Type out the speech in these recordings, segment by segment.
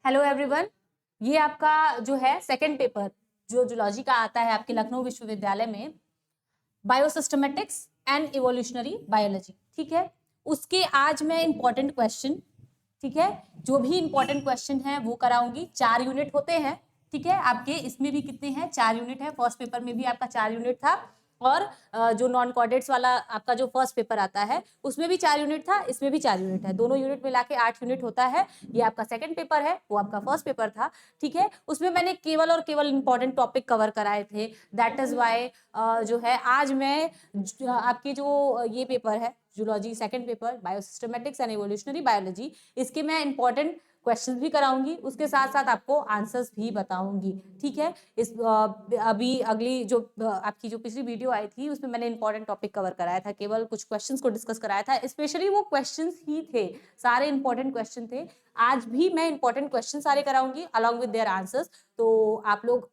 Hello everyone, ये आपका जो है सेकंड पेपर जो जूलॉजी का आता है आपके लखनऊ विश्वविद्यालय में, बायोसिस्टमेटिक्स एंड इवोल्यूशनरी बायोलॉजी। ठीक है, उसके आज मैं इंपॉर्टेंट क्वेश्चन, ठीक है, जो भी इंपॉर्टेंट क्वेश्चन है वो कराऊंगी। 4 यूनिट होते हैं, ठीक है, आपके इसमें भी कितने हैं, 4 यूनिट है। फर्स्ट पेपर में भी आपका 4 यूनिट था और जो नॉन कोऑर्डिनेट्स वाला आपका जो फर्स्ट पेपर आता है उसमें भी 4 यूनिट था, इसमें भी 4 यूनिट है। दोनों यूनिट मिला के 8 यूनिट होता है। ये आपका सेकंड पेपर है, वो आपका फर्स्ट पेपर था। ठीक है, उसमें मैंने केवल और केवल इंपॉर्टेंट टॉपिक कवर कराए थे। दैट इज वाई जो है आज मैं आपकी जो ये पेपर है zoology second paper biosystematics and evolutionary biology, इसके मैं इंपॉर्टेंट क्वेश्चंस भी कराऊंगी, उसके साथ साथ आपको आंसर्स भी बताऊंगी। ठीक है, इस अभी अगली जो आपकी जो पिछली वीडियो आई थी उसमें मैंने इंपॉर्टेंट टॉपिक कवर कराया था, केवल कुछ क्वेश्चंस को डिस्कस कराया था। स्पेशली वो क्वेश्चंस ही थे, सारे इंपॉर्टेंट क्वेश्चन थे। आज भी मैं इंपॉर्टेंट क्वेश्चन सारे कराऊंगी अलॉन्ग विद देयर आंसर्स। तो आप लोग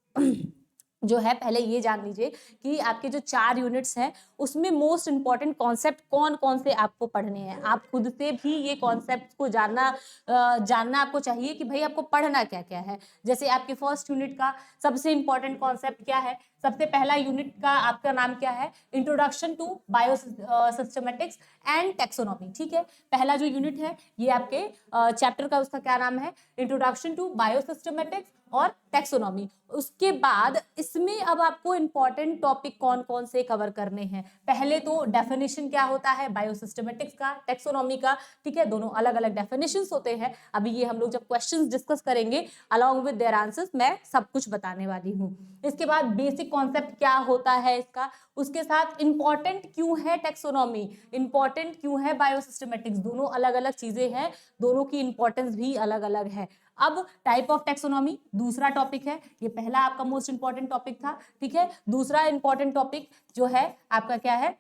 जो है पहले ये जान लीजिए कि आपके जो 4 यूनिट्स हैं उसमें मोस्ट इंपॉर्टेंट कॉन्सेप्ट कौन कौन से आपको पढ़ने हैं। आप खुद से भी ये कॉन्सेप्ट को जानना आपको चाहिए कि भाई आपको पढ़ना क्या क्या है। जैसे आपके फर्स्ट यूनिट का सबसे इंपॉर्टेंट कॉन्सेप्ट क्या है, सबसे पहला यूनिट का आपका नाम क्या है, इंट्रोडक्शन टू बायोसिस्टमेटिक्स एंड टेक्सोनॉमी। ठीक है, पहला जो यूनिट है ये आपके चैप्टर का उसका क्या नाम है, इंट्रोडक्शन टू बायोसिस्टमेटिक्स और टेक्सोनॉमी। उसके बाद इसमें अब आपको इंपॉर्टेंट टॉपिक कौन कौन से कवर करने हैं। पहले तो डेफिनेशन क्या होता है बायोसिस्टमेटिक्स का, टेक्सोनॉमी का। ठीक है, दोनों अलग अलग डेफिनेशंस होते हैं। अभी ये हम लोग जब क्वेश्चंस डिस्कस करेंगे अलॉन्ग विद देयर आंसर्स मैं सब कुछ बताने वाली हूँ। इसके बाद बेसिक कॉन्सेप्ट क्या होता है इसका, उसके साथ इंपॉर्टेंट क्यों है टेक्सोनॉमी, इंपॉर्टेंट क्यों है बायोसिस्टमेटिक्स, दोनों अलग अलग चीजें हैं, दोनों की इंपॉर्टेंस भी अलग अलग है। अब टाइप ऑफ टेक्सोनॉमी दूसरा टॉपिक है, ये पहला आपका मोस्ट इंपॉर्टेंट टॉपिक था। ठीक है, दूसरा इंपॉर्टेंट टॉपिक जो है आपका क्या है,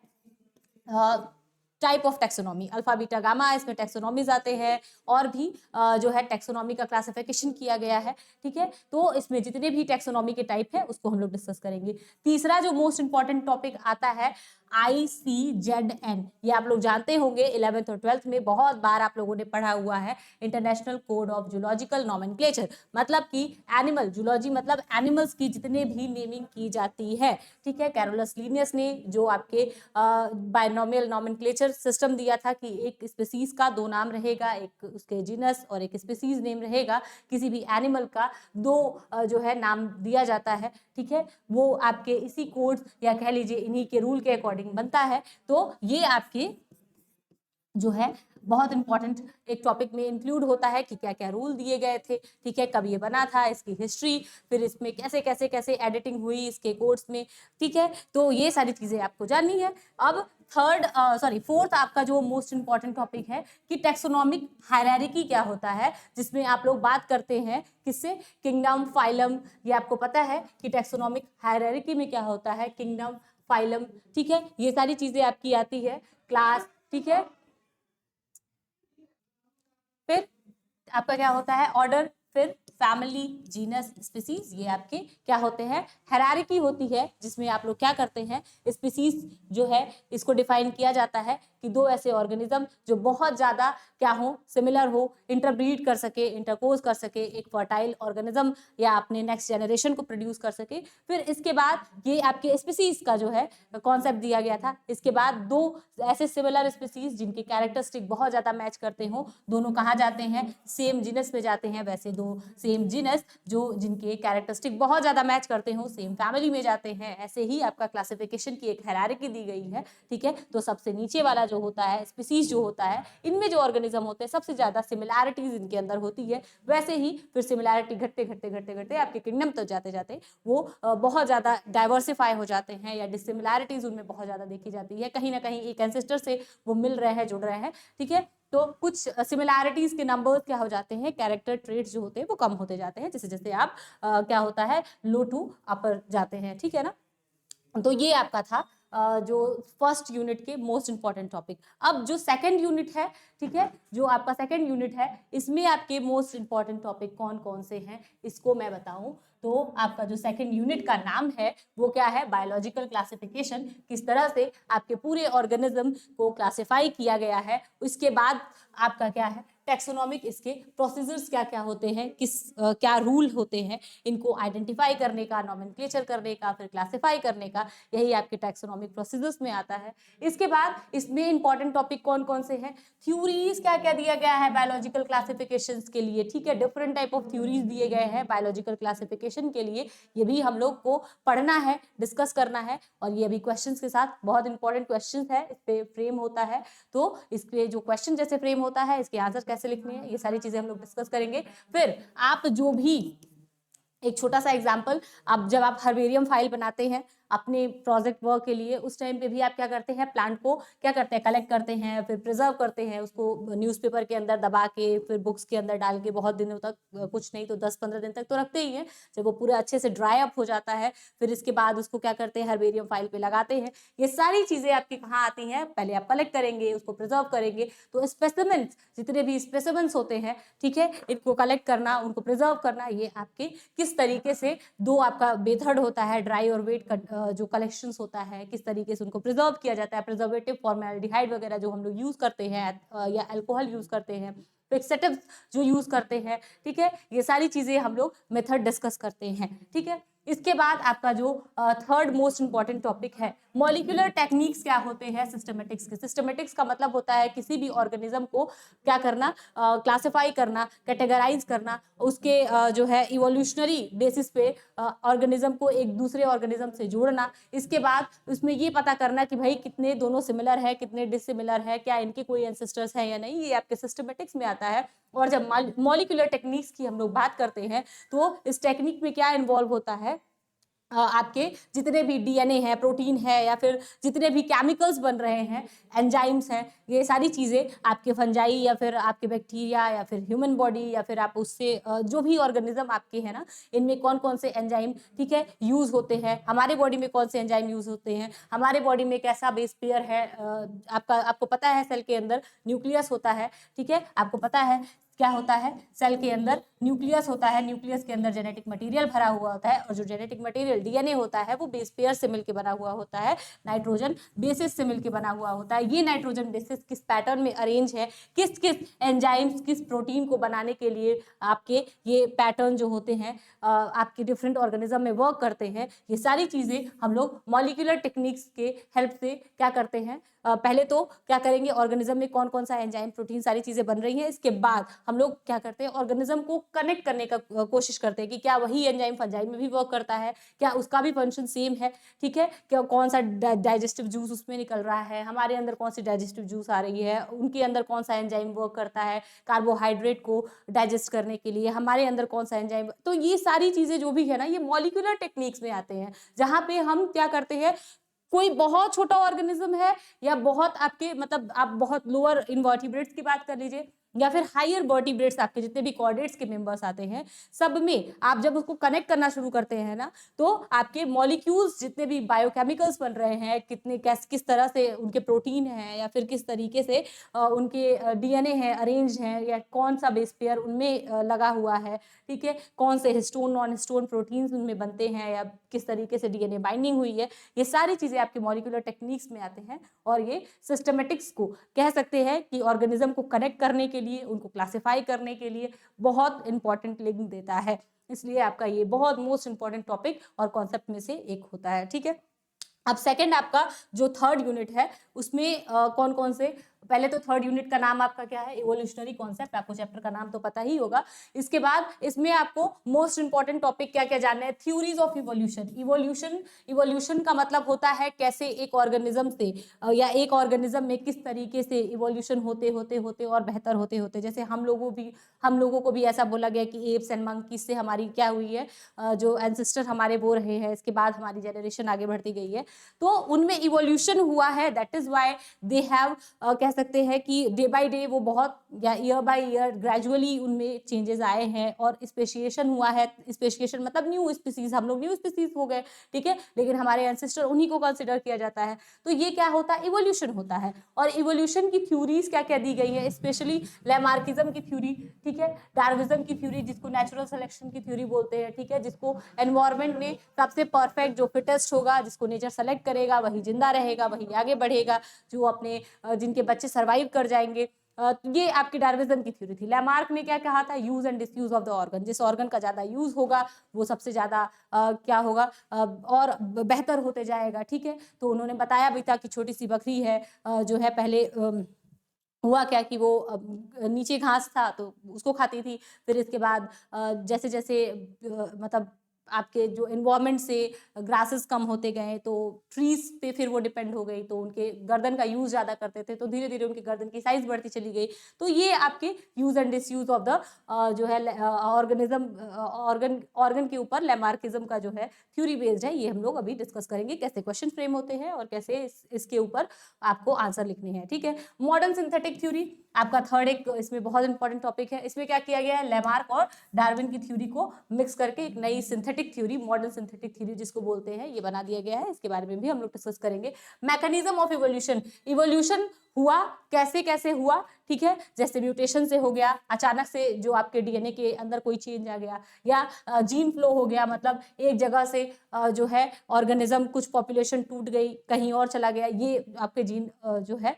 type of taxonomy, alpha beta gamma, इसमें टेक्सोनॉमीज आते हैं और भी जो है टेक्सोनॉमी का क्लासिफिकेशन किया गया है। ठीक है, तो इसमें जितने भी टेक्सोनॉमी के टाइप है उसको हम लोग डिस्कस करेंगे। तीसरा जो मोस्ट इंपॉर्टेंट टॉपिक आता है ICZN, ये आप लोग जानते होंगे 11th और 12th में बहुत बार आप लोगों ने पढ़ा हुआ है, international code of zoological nomenclature. मतलब कि एनिमल, जूलॉजी मतलब एनिमल्स की जितने भी नेमिंग की जाती है। ठीक है, कैरोलस लिनियस ने जो आपके बायनोमियल नॉमेनक्लेचर सिस्टम दिया था कि एक स्पीसीज का 2 नाम रहेगा, एक उसके जीनस और एक स्पीसीज नेम रहेगा, किसी भी एनिमल का 2 जो है नाम दिया जाता है। ठीक है, वो आपके इसी कोड या कह लीजिए इन्हीं के रूल के अकॉर्डिंग बनता है। तो ये आपके जो है बहुत इंपॉर्टेंट एक टॉपिक में इंक्लूड होता है कि क्या क्या रूल दिए गए थे। ठीक है, कब ये बना था, इसकी हिस्ट्री, फिर इसमें कैसे कैसे कैसे एडिटिंग हुई इसके कोड्स में। ठीक है, तो ये सारी चीजें आपको जाननी है। अब फोर्थ आपका जो मोस्ट इंपॉर्टेंट टॉपिक है कि टेक्सोनॉमिक हायरार्की क्या होता है, जिसमें आप लोग बात करते हैं किससे, किंगडम, फाइलम। ये आपको पता है कि टेक्सोनॉमिक हायरार्की में क्या होता है, किंगडम, फाइलम। ठीक है, ये सारी चीजें आपकी आती है, क्लास। ठीक है, फिर आपका क्या होता है, ऑर्डर, फिर फैमिली, जीनस, स्पीसीज। ये आपके क्या होते हैं, हायरार्की होती है, जिसमें आप लोग क्या करते हैं, स्पीसीज जो है इसको डिफाइन किया जाता है कि 2 ऐसे ऑर्गेनिज्म जो बहुत ज्यादा क्या हो, सिमिलर हो, इंटरब्रीड कर सके, इंटरकोज कर सके, एक फर्टाइल ऑर्गेनिज्म या अपने नेक्स्ट जनरेशन को प्रोड्यूस कर सके। फिर इसके बाद ये आपके स्पीसीज का जो है कॉन्सेप्ट दिया गया था। इसके बाद 2 ऐसे सिमिलर स्पीसीज जिनके कैरेक्टरिस्टिक बहुत ज्यादा मैच करते हो, दोनों कहाँ जाते हैं, सेम जीनस में जाते हैं। वैसे 2 सेम जीनस जो जिनके कैरेक्टरिस्टिक बहुत ज्यादा मैच करते हो, सेम फैमिली में जाते हैं। ऐसे ही आपका क्लासिफिकेशन की एक हायरार्की दी गई है। ठीक है, तो सबसे नीचे वाला जो होता है स्पीसीज जो होता है, इनमें जो ऑर्गेनिज्म होते हैं सबसे ज्यादा सिमिलैरिटीज इनके अंदर होती है। वैसे ही फिर सिमिलैरिटी घटते घटते घटते घटते आपके किंगडम तक जाते जाते वो बहुत ज्यादा डाइवर्सिफाई हो जाते हैं या डिसिमिलैरिटीज उनमें बहुत ज्यादा देखी जाती है, कहीं ना कहीं एक एंसेस्टर से वो मिल रहे हैं, जुड़ रहे हैं। ठीक है, तो कुछ सिमिलैरिटीज के नंबर्स क्या हो जाते हैं, कैरेक्टर ट्रेट्स जो होते हैं वो कम होते जाते हैं, जैसे जैसे आप क्या होता है लो टू अपर जाते हैं। ठीक है ना, तो ये आपका था जो फर्स्ट यूनिट के मोस्ट इंपॉर्टेंट टॉपिक। अब जो सेकंड यूनिट है, ठीक है, जो आपका सेकंड यूनिट है, इसमें आपके मोस्ट इंपॉर्टेंट टॉपिक कौन कौन से हैं इसको मैं बताऊं तो आपका जो सेकंड यूनिट का नाम है वो क्या है, बायोलॉजिकल क्लासिफिकेशन। किस तरह से आपके पूरे ऑर्गेनिज्म को क्लासिफाई किया गया है। उसके बाद आपका क्या है, टैक्सोनॉमिक इसके प्रोसीजर्स क्या क्या होते हैं, क्या रूल होते हैं, इनको आइडेंटिफाई करने का, नॉमेनक्लेचर करने का, फिर क्लासिफाई करने का, यही आपके टैक्सोनॉमिक प्रोसीजर्स में आता है। इसके बाद इसमें इंपॉर्टेंट टॉपिक कौन कौन से हैं, थ्योरीज क्या क्या दिया गया है बायोलॉजिकल क्लासिफिकेशंस के लिए, ठीक है, डिफरेंट टाइप ऑफ थ्योरीज दिए गए हैं बायोलॉजिकल क्लासिफिकेशन के लिए, ये भी हम लोग को पढ़ना है, डिस्कस करना है, और ये अभी क्वेश्चंस के साथ बहुत इंपॉर्टेंट क्वेश्चंस है, इस पे फ्रेम होता है, तो इसके जो क्वेश्चन जैसे फ्रेम होता है, इसके आंसर कैसे लिखने हैं, ये सारी चीजें हम लोग डिस्कस करेंगे। फिर आप जो भी एक छोटा सा एग्जाम्पल, आप जब आप हर्बेरियम फाइल बनाते हैं अपने प्रोजेक्ट वर्क के लिए, उस टाइम पे भी आप क्या करते हैं, प्लांट को क्या करते हैं, कलेक्ट करते हैं, फिर प्रिजर्व करते हैं, उसको न्यूज़पेपर के अंदर दबा के, फिर बुक्स के अंदर डाल के बहुत दिनों तक, कुछ नहीं तो 10-15 दिन तक तो रखते ही हैं। जब वो पूरा अच्छे से ड्राई अप हो जाता है, फिर इसके बाद उसको क्या करते हैं, हर्बेरियम फाइल पे लगाते हैं। ये सारी चीजें आपकी कहाँ आती हैं, पहले आप कलेक्ट करेंगे, उसको प्रिजर्व करेंगे, तो स्पेसिमेंस, जितने भी स्पेसिमेंस होते हैं, ठीक है, इनको कलेक्ट करना, उनको प्रिजर्व करना, ये आपके किस तरीके से दो आपका मेथड होता है, ड्राई और वेट जो कलेक्शंस होता है, किस तरीके से उनको प्रिजर्व किया जाता है, प्रिजर्वेटिव फॉर्मेल्डिहाइड वगैरह जो हम लोग यूज करते हैं या अल्कोहल यूज करते हैं, फिक्सेटिव जो यूज करते हैं, ठीक है, ये सारी चीजें हम लोग मेथड डिस्कस करते हैं, ठीक है। इसके बाद आपका जो थर्ड मोस्ट इंपॉर्टेंट टॉपिक है, मॉलिक्यूलर टेक्निक्स क्या होते हैं सिस्टमेटिक्स के। सिस्टमेटिक्स का मतलब होता है किसी भी ऑर्गेनिज्म को क्या करना, क्लासिफाई करना, कैटेगराइज करना, उसके जो है इवोल्यूशनरी बेसिस पे ऑर्गेनिज्म को एक दूसरे ऑर्गेनिज्म से जोड़ना। इसके बाद उसमें ये पता करना कि भाई कितने दोनों सिमिलर है, कितने डिसिमिलर है, क्या इनके कोई एंसेस्टर्स हैं या नहीं, ये आपके सिस्टमेटिक्स में आता है। और जब मॉलिक्यूलर टेक्निक्स की हम लोग बात करते हैं, तो इस टेक्निक में क्या इन्वॉल्व होता है, आपके जितने भी डीएनए है, प्रोटीन है, या फिर जितने भी केमिकल्स बन रहे हैं, एंजाइम्स हैं, ये सारी चीज़ें आपके फंजाई या फिर आपके बैक्टीरिया या फिर ह्यूमन बॉडी या फिर आप उससे जो भी ऑर्गेनिज्म आपके हैं ना, इनमें कौन कौन से एंजाइम, ठीक है, यूज़ होते हैं, हमारे बॉडी में कौन से एंजाइम यूज़ होते हैं, हमारे बॉडी में कैसा बेस पेयर है, आपको पता है सेल के अंदर न्यूक्लियस होता है, ठीक है, आपको पता है क्या होता है, सेल के अंदर न्यूक्लियस होता है, न्यूक्लियस के अंदर जेनेटिक मटेरियल भरा हुआ होता है, और जो जेनेटिक मटेरियल डीएनए होता है वो बेस पेयर से मिलकर बना हुआ होता है, नाइट्रोजन बेसिस से मिलकर बना हुआ होता है। ये नाइट्रोजन बेसिस किस पैटर्न में अरेंज है, किस किस एंजाइम्स, किस प्रोटीन को बनाने के लिए आपके ये पैटर्न जो होते हैं आपके डिफरेंट ऑर्गेनिज्म में वर्क करते हैं, ये सारी चीजें हम लोग मॉलिक्यूलर टेक्निक्स के हेल्प से क्या करते हैं, पहले तो क्या करेंगे, ऑर्गेनिज्म में कौन कौन सा एंजाइम, प्रोटीन, सारी चीजें बन रही हैं, इसके बाद हम लोग क्या करते हैं, ऑर्गेनिज्म को कनेक्ट करने का कोशिश करते हैं कि क्या वही एंजाइम फंजाइम में भी वर्क करता है, क्या उसका भी फंक्शन सेम है, ठीक है, क्या कौन सा डाइजेस्टिव जूस उसमें निकल रहा है, हमारे अंदर कौन सी डाइजेस्टिव जूस आ रही है, उनके अंदर कौन सा एंजाइम वर्क करता है कार्बोहाइड्रेट को डाइजेस्ट करने के लिए, हमारे अंदर कौन सा एंजाइम। तो ये सारी चीजें जो भी है ना, ये मॉलिक्यूलर टेक्निक्स में आते हैं, जहां पे हम क्या करते हैं, कोई बहुत छोटा ऑर्गेनिज्म है या बहुत आपके मतलब आप बहुत लोअर इनवर्टिब्रेट्स की बात कर लीजिए या फिर हायर वर्टिब्रेट्स, आपके जितने भी कॉर्डेट्स के मेंबर्स आते हैं, सब में आप जब उसको कनेक्ट करना शुरू करते हैं ना, तो आपके मॉलिक्यूल्स जितने भी बायोकेमिकल्स बन रहे हैं, किस तरह से उनके प्रोटीन हैं या फिर किस तरीके से उनके डीएनए हैं, अरेंज हैं, या कौन सा बेस पेयर उनमें लगा हुआ है, ठीक है, कौन से हिस्टोन नॉन हिस्टोन प्रोटीन्स उनमें बनते हैं, या किस तरीके से डीएनए बाइंडिंग हुई है, ये सारी चीजें आपके मॉलिक्यूलर टेक्निक्स में आते हैं। और ये सिस्टमेटिक्स को कह सकते हैं कि ऑर्गेनिज्म को कनेक्ट करने के लिए, उनको क्लासिफाई करने के लिए बहुत इंपॉर्टेंट लिंक देता है, इसलिए आपका ये बहुत मोस्ट इंपॉर्टेंट टॉपिक और कॉन्सेप्ट में से एक होता है, ठीक है। अब सेकंड आपका जो थर्ड यूनिट है, उसमें कौन कौन से, पहले तो थर्ड यूनिट का नाम आपका क्या है, इवोल्यूशनरी कॉन्सेप्ट, आपको चैप्टर का नाम तो पता ही होगा। इसके बाद इसमें आपको मोस्ट इंपॉर्टेंट टॉपिक क्या क्या जानना है, थ्योरीज ऑफ इवोल्यूशन। इवोल्यूशन का मतलब होता है कैसे एक ऑर्गेनिज्म से या एक ऑर्गेनिज्म में किस तरीके से इवोल्यूशन होते होते होते और बेहतर होते होते, जैसे हम लोगों को भी ऐसा बोला गया कि एप्स एंड मंकीज से हमारी क्या हुई है, जो एंसेस्टर हमारे वो रहे हैं, इसके बाद हमारी जनरेशन आगे बढ़ती गई है, तो उनमें इवोल्यूशन हुआ है, that is why they have, कह सकते हैं कि डे बाय डे वो बहुत, या ईयर बाय ईयर ग्रेजुअली उनमें चेंजेस आए हैं और स्पेशिएशन हुआ है। स्पेशिएशन मतलब न्यू स्पीसीज, हम लोग न्यू स्पीसीज हो गए, ठीक है, लेकिन हमारे एंसेस्टर उन्हीं को कंसिडर किया जाता है। तो ये क्या होता है, इवोल्यूशन होता है। और इवोल्यूशन की थ्योरीज क्या क्या दी गई है, स्पेशली लैमार्किज्म की थ्योरी, ठीक है, डार्विज्म की थ्योरी जिसको नेचुरल सिलेक्शन की थ्योरी बोलते हैं, ठीक है, जिसको एनवायरमेंट में सबसे परफेक्ट जो फिटेस्ट होगा, जिसको नेचर सेलेक्ट करेगा, वही जिंदा रहेगा, वही आगे बढ़ेगा, जो अपने जिनके बच्चे सर्वाइव कर जाएंगे, ये आपकी डार्विनिज्म की थ्योरी थी। लैमार्क ने क्या कहा था, use and disuse of the organ, जिस ऑर्गन का ज्यादा यूज होगा वो सबसे ज्यादा क्या होगा और बेहतर होते जाएगा, ठीक है। तो उन्होंने बताया भी था कि छोटी सी बकरी है जो है पहले हुआ क्या कि वो नीचे घास था तो उसको खाती थी, फिर इसके बाद जैसे जैसे मतलब आपके जो एनवायरमेंट से ग्रासेस कम होते गए तो ट्रीज पे फिर वो डिपेंड हो गई, तो उनके गर्दन का यूज ज्यादा करते थे तो धीरे धीरे उनकी गर्दन की साइज बढ़ती चली गई। तो ये आपके use and disuse of the जो है ऑर्गेनिज्म ऑर्गन के ऊपर लैमार्किज्म का जो है थ्योरी बेस्ड है। ये हम लोग अभी डिस्कस करेंगे कैसे क्वेश्चन फ्रेम होते हैं और कैसे इसके ऊपर आपको आंसर लिखने हैं, ठीक है। मॉडर्न सिंथेटिक थ्योरी आपका थर्ड एक इसमें बहुत इंपॉर्टेंट टॉपिक है। इसमें क्या किया गया है, लैमार्क और डार्विन की थ्योरी को मिक्स करके एक नई synthetic theory, modern synthetic theory जिसको बोलते हैं, ये बना दिया गया है। इसके बारे में भी हम लोग डिस्कस करेंगे। मैकेनिज्म ऑफ इवोल्यूशन, इवोल्यूशन हुआ कैसे कैसे हुआ, ठीक है। जैसे म्यूटेशन से हो गया, अचानक से जो आपके डीएनए के अंदर कोई चेंज आ गया, या जीन फ्लो हो गया, मतलब एक जगह से जो है ऑर्गेनिज्म कुछ पॉपुलेशन टूट गई कहीं और चला गया, ये आपके जीन जो है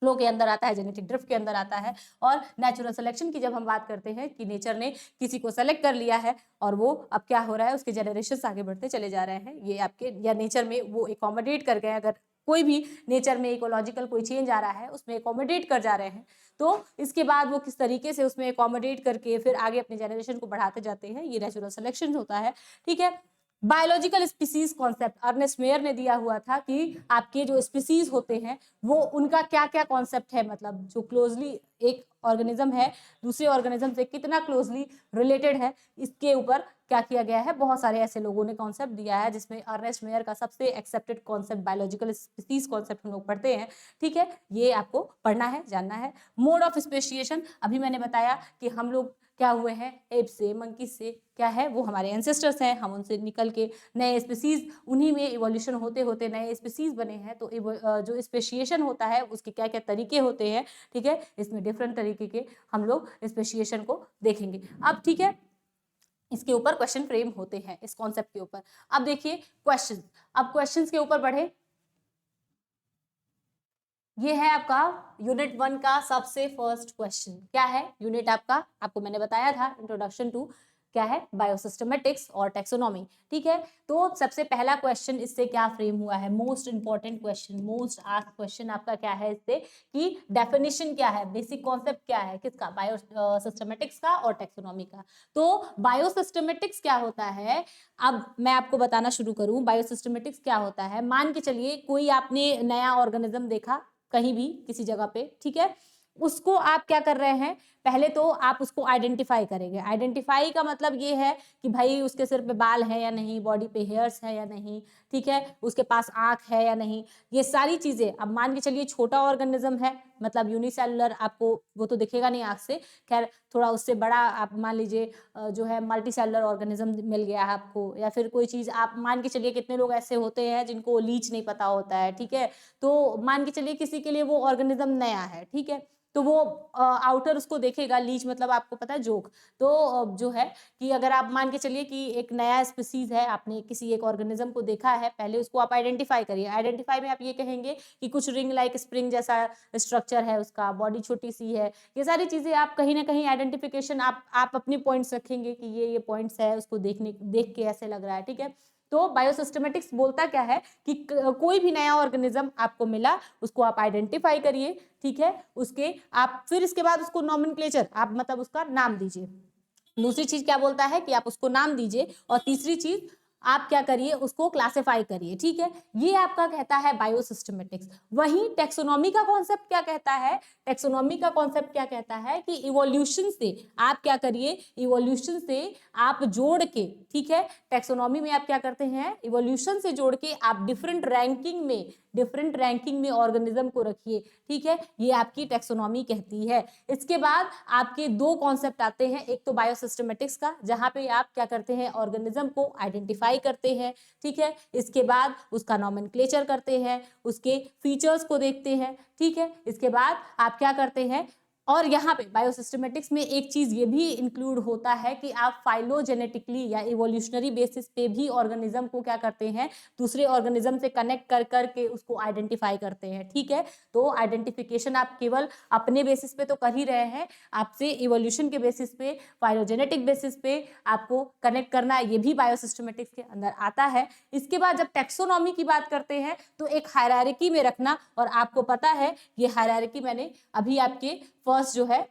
फ्लो के अंदर आता है, जेनेटिक ड्रिफ्ट के अंदर आता है। और नेचुरल सिलेक्शन की जब हम बात करते हैं कि नेचर ने किसी को सेलेक्ट कर लिया है और वो अब क्या हो रहा है, उसके जनरेशंस आगे बढ़ते चले जा रहे हैं, ये आपके या नेचर में वो एकोमोडेट कर गए। अगर कोई भी नेचर में इकोलॉजिकल कोई चेंज आ रहा है उसमें एकोमोडेट कर जा रहे हैं, तो इसके बाद वो किस तरीके से उसमें एकोमोडेट करके फिर आगे अपने जनरेशन को बढ़ाते जाते हैं, ये नेचुरल सिलेक्शन होता है, ठीक है। Biological species concept Ernest Mayr ने दिया हुआ था कि आपके जो स्पीसीज होते हैं वो उनका क्या क्या कॉन्सेप्ट है, मतलब जो क्लोजली एक ऑर्गेनिज्म है दूसरे ऑर्गेनिज्म से कितना क्लोजली रिलेटेड है, इसके ऊपर क्या किया गया है। बहुत सारे ऐसे लोगों ने कॉन्सेप्ट दिया है जिसमें अर्नेस्ट मेयर का सबसे accepted concept biological species concept हम लोग पढ़ते हैं, ठीक है। ये आपको पढ़ना है, जानना है। मोड ऑफ स्पेशिएशन, अभी मैंने बताया कि हम लोग क्या हुए हैं, एप से मंकी से क्या है, वो हमारे एंसेस्टर्स हैं, हम उनसे निकल के नए स्पीसीज, उन्हीं में इवोल्यूशन होते होते नए स्पीसीज बने हैं। तो जो स्पेशिएशन होता है उसके क्या क्या तरीके होते हैं, ठीक है। इसमें डिफरेंट तरीके के हम लोग स्पेशिएशन को देखेंगे अब, ठीक है। इसके ऊपर क्वेश्चन फ्रेम होते हैं इस कॉन्सेप्ट के ऊपर। अब देखिए क्वेश्चन, अब क्वेश्चंस के ऊपर बढ़े। ये है आपका यूनिट 1 का सबसे फर्स्ट क्वेश्चन। क्या है यूनिट आपका, आपको मैंने बताया था इंट्रोडक्शन टू क्या है, बायोसिस्टमेटिक्स और टेक्सोनॉमी, ठीक है। तो सबसे पहला क्वेश्चन इससे क्या फ्रेम हुआ है, most important question, most asked question आपका क्या है इससे कि डेफिनेशन क्या है, बेसिक कॉन्सेप्ट क्या है, किसका, बायोसिस्टमेटिक्स का और टेक्सोनॉमी का। तो बायोसिस्टमेटिक्स क्या होता है, अब मैं आपको बताना शुरू करूं बायोसिस्टमेटिक्स क्या होता है। मान के चलिए कोई आपने नया ऑर्गेनिज्म देखा कहीं भी किसी जगह पे, ठीक है। उसको आप क्या कर रहे हैं, पहले तो आप उसको आइडेंटिफाई करेंगे। आइडेंटिफाई का मतलब ये है कि भाई उसके सिर पे बाल है या नहीं, बॉडी पे हेयर्स है या नहीं, ठीक है, उसके पास आंख है या नहीं, ये सारी चीजें। अब मान के चलिए छोटा ऑर्गेनिज्म है, मतलब यूनिसेलुलर, आपको वो तो दिखेगा नहीं आंख से, खैर थोड़ा उससे बड़ा आप मान लीजिए जो है मल्टी सेलुलर ऑर्गेनिज्म मिल गया है आपको, या फिर कोई चीज आप मान के चलिए कितने लोग ऐसे होते हैं जिनको लीच नहीं पता होता है, ठीक है। तो मान के चलिए किसी के लिए वो ऑर्गेनिज्म नया है, ठीक है, तो वो आउटर उसको देखेगा, लीच मतलब आपको पता है जोक। तो जो है कि अगर आप मान के चलिए कि एक नया स्पीसीज है, आपने किसी एक ऑर्गेनिज्म को देखा है, पहले उसको आप आइडेंटिफाई करिए। आइडेंटिफाई में आप ये कहेंगे कि कुछ रिंग लाइक स्प्रिंग जैसा स्ट्रक्चर है उसका, बॉडी छोटी सी है, ये सारी चीजें आप कहीं ना कहीं आइडेंटिफिकेशन आप अपने पॉइंट्स रखेंगे कि ये पॉइंट्स है, उसको देख के ऐसे लग रहा है, ठीक है। तो बायोसिस्टमेटिक्स बोलता क्या है कि कोई भी नया ऑर्गेनिज्म आपको मिला उसको आप आइडेंटिफाई करिए, ठीक है। उसके आप फिर इसके बाद उसको नॉमेनक्लेचर, आप मतलब उसका नाम दीजिए। दूसरी चीज क्या बोलता है कि आप उसको नाम दीजिए, और तीसरी चीज आप क्या करिए, उसको क्लासिफाई करिए, ठीक है। ये आपका कहता है बायोसिस्टमेटिक्स। वहीं टेक्सोनॉमी का कॉन्सेप्ट क्या कहता है, टेक्सोनॉमी का कॉन्सेप्ट क्या कहता है कि इवोल्यूशन से आप क्या करिए, इवोल्यूशन से आप जोड़ के, ठीक है, टेक्सोनॉमी में आप क्या करते हैं, इवोल्यूशन से जोड़ के आप डिफरेंट रैंकिंग में ऑर्गेनिज्म को रखिए, ठीक है। ये आपकी टेक्सोनॉमी कहती है। इसके बाद आपके दो कॉन्सेप्ट आते हैं, एक तो बायोसिस्टमेटिक्स का जहां पे आप क्या करते हैं, ऑर्गेनिज्म को आइडेंटिफाई करते हैं, ठीक है। इसके बाद उसका नॉमेनक्लेचर करते हैं, उसके फीचर्स को देखते हैं, ठीक है। इसके बाद आप क्या करते हैं, और यहाँ पे बायोसिस्टमेटिक्स में एक चीज ये भी इंक्लूड होता है कि आप फाइलोजेनेटिकली या इवोल्यूशनरी बेसिस पे भी ऑर्गेनिज्म को क्या करते हैं, दूसरे ऑर्गेनिज्म से कनेक्ट कर करके उसको आइडेंटिफाई करते हैं, ठीक है। तो आइडेंटिफिकेशन आप केवल अपने बेसिस पे तो कर ही रहे हैं, आपसे इवोल्यूशन के बेसिस पे, फाइलोजेनेटिक बेसिस पे आपको कनेक्ट करना, ये भी बायोसिस्टमेटिक्स के अंदर आता है। इसके बाद जब टेक्सोनॉमी की बात करते हैं तो एक हायरार्की में रखना, और आपको पता है ये हायरार्की मैंने अभी आपके फर्स्ट जो है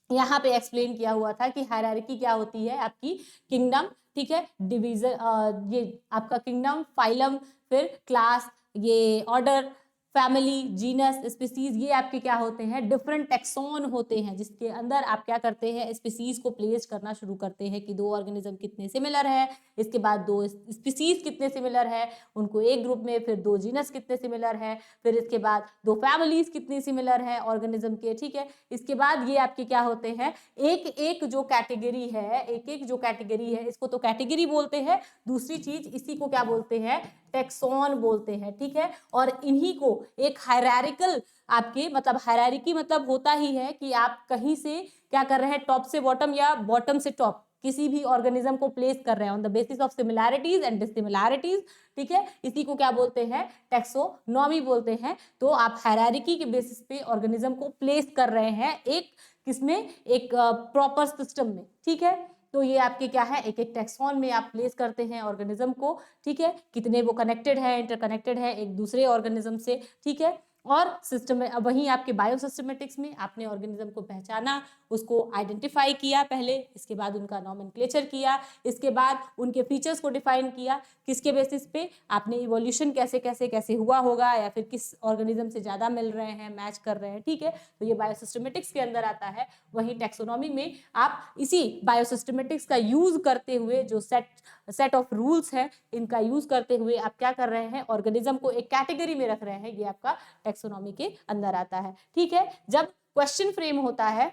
यहाँ पे एक्सप्लेन किया हुआ था कि हायरार्की क्या होती है, आपकी किंगडम, ठीक है, डिवीजन, ये आपका किंगडम, फाइलम, फिर क्लास, ये ऑर्डर, फैमिली, जीनस, स्पीसीज, ये आपके क्या होते हैं, डिफरेंट टेक्सोन होते हैं, जिसके अंदर आप क्या करते हैं, स्पीसीज को प्लेस करना शुरू करते हैं कि दो ऑर्गेनिज्म कितने सिमिलर है, इसके बाद दो स्पीसीज कितने सिमिलर है, उनको एक ग्रुप में, फिर दो जीनस कितने सिमिलर है, फिर इसके बाद दो फैमिलीज कितनी सिमिलर है ऑर्गेनिज्म के, ठीक है। इसके बाद ये आपके क्या होते हैं, एक एक जो कैटेगरी है, एक एक जो कैटेगरी है, इसको तो कैटेगरी बोलते हैं, दूसरी चीज इसी को क्या बोलते हैं, टेक्सोन बोलते हैं, ठीक है। और इन्हीं को एक हायरार्किकल, आपके मतलब हायरार्की मतलब होता ही है कि आप कहीं से क्या कर रहे हैं, टॉप से बॉटम या बॉटम से टॉप किसी भी ऑर्गेनिज्म को प्लेस कर रहे हैं on the basis of similarities and dissimilarities, ठीक है। इसी को क्या बोलते हैं, टेक्सोनॉमी बोलते हैं। तो आप हायरार्की के बेसिस पे ऑर्गेनिज्म को प्लेस कर रहे हैं एक किसमें, एक प्रॉपर सिस्टम में, ठीक है। तो ये आपके क्या है, एक एक टेक्सॉन में आप प्लेस करते हैं ऑर्गेनिज्म को, ठीक है, कितने वो कनेक्टेड है, इंटरकनेक्टेड है एक दूसरे ऑर्गेनिज्म से, ठीक है। और सिस्टम में वहीं आपके बायोसिस्टमेटिक्स में आपने ऑर्गेनिज्म को पहचाना, उसको आइडेंटिफाई किया पहले, इसके बाद उनका नॉमेनक्लेचर किया, इसके बाद उनके फीचर्स को डिफाइन किया, किसके बेसिस पे आपने इवोल्यूशन कैसे कैसे कैसे हुआ होगा, या फिर किस ऑर्गेनिज्म से ज्यादा मिल रहे हैं, मैच कर रहे हैं, ठीक है। तो ये बायोसिस्टमेटिक्स के अंदर आता है। वहीं टेक्सोनॉमी में आप इसी बायोसिस्टमेटिक्स का यूज करते हुए, जो सेट ऑफ रूल्स है, इनका यूज करते हुए आप क्या कर रहे हैं, ऑर्गेनिज्म को एक कैटेगरी में रख रहे हैं, ये आपका टेक्सोनॉमी के अंदर आता है, ठीक है। जब क्वेश्चन फ्रेम होता है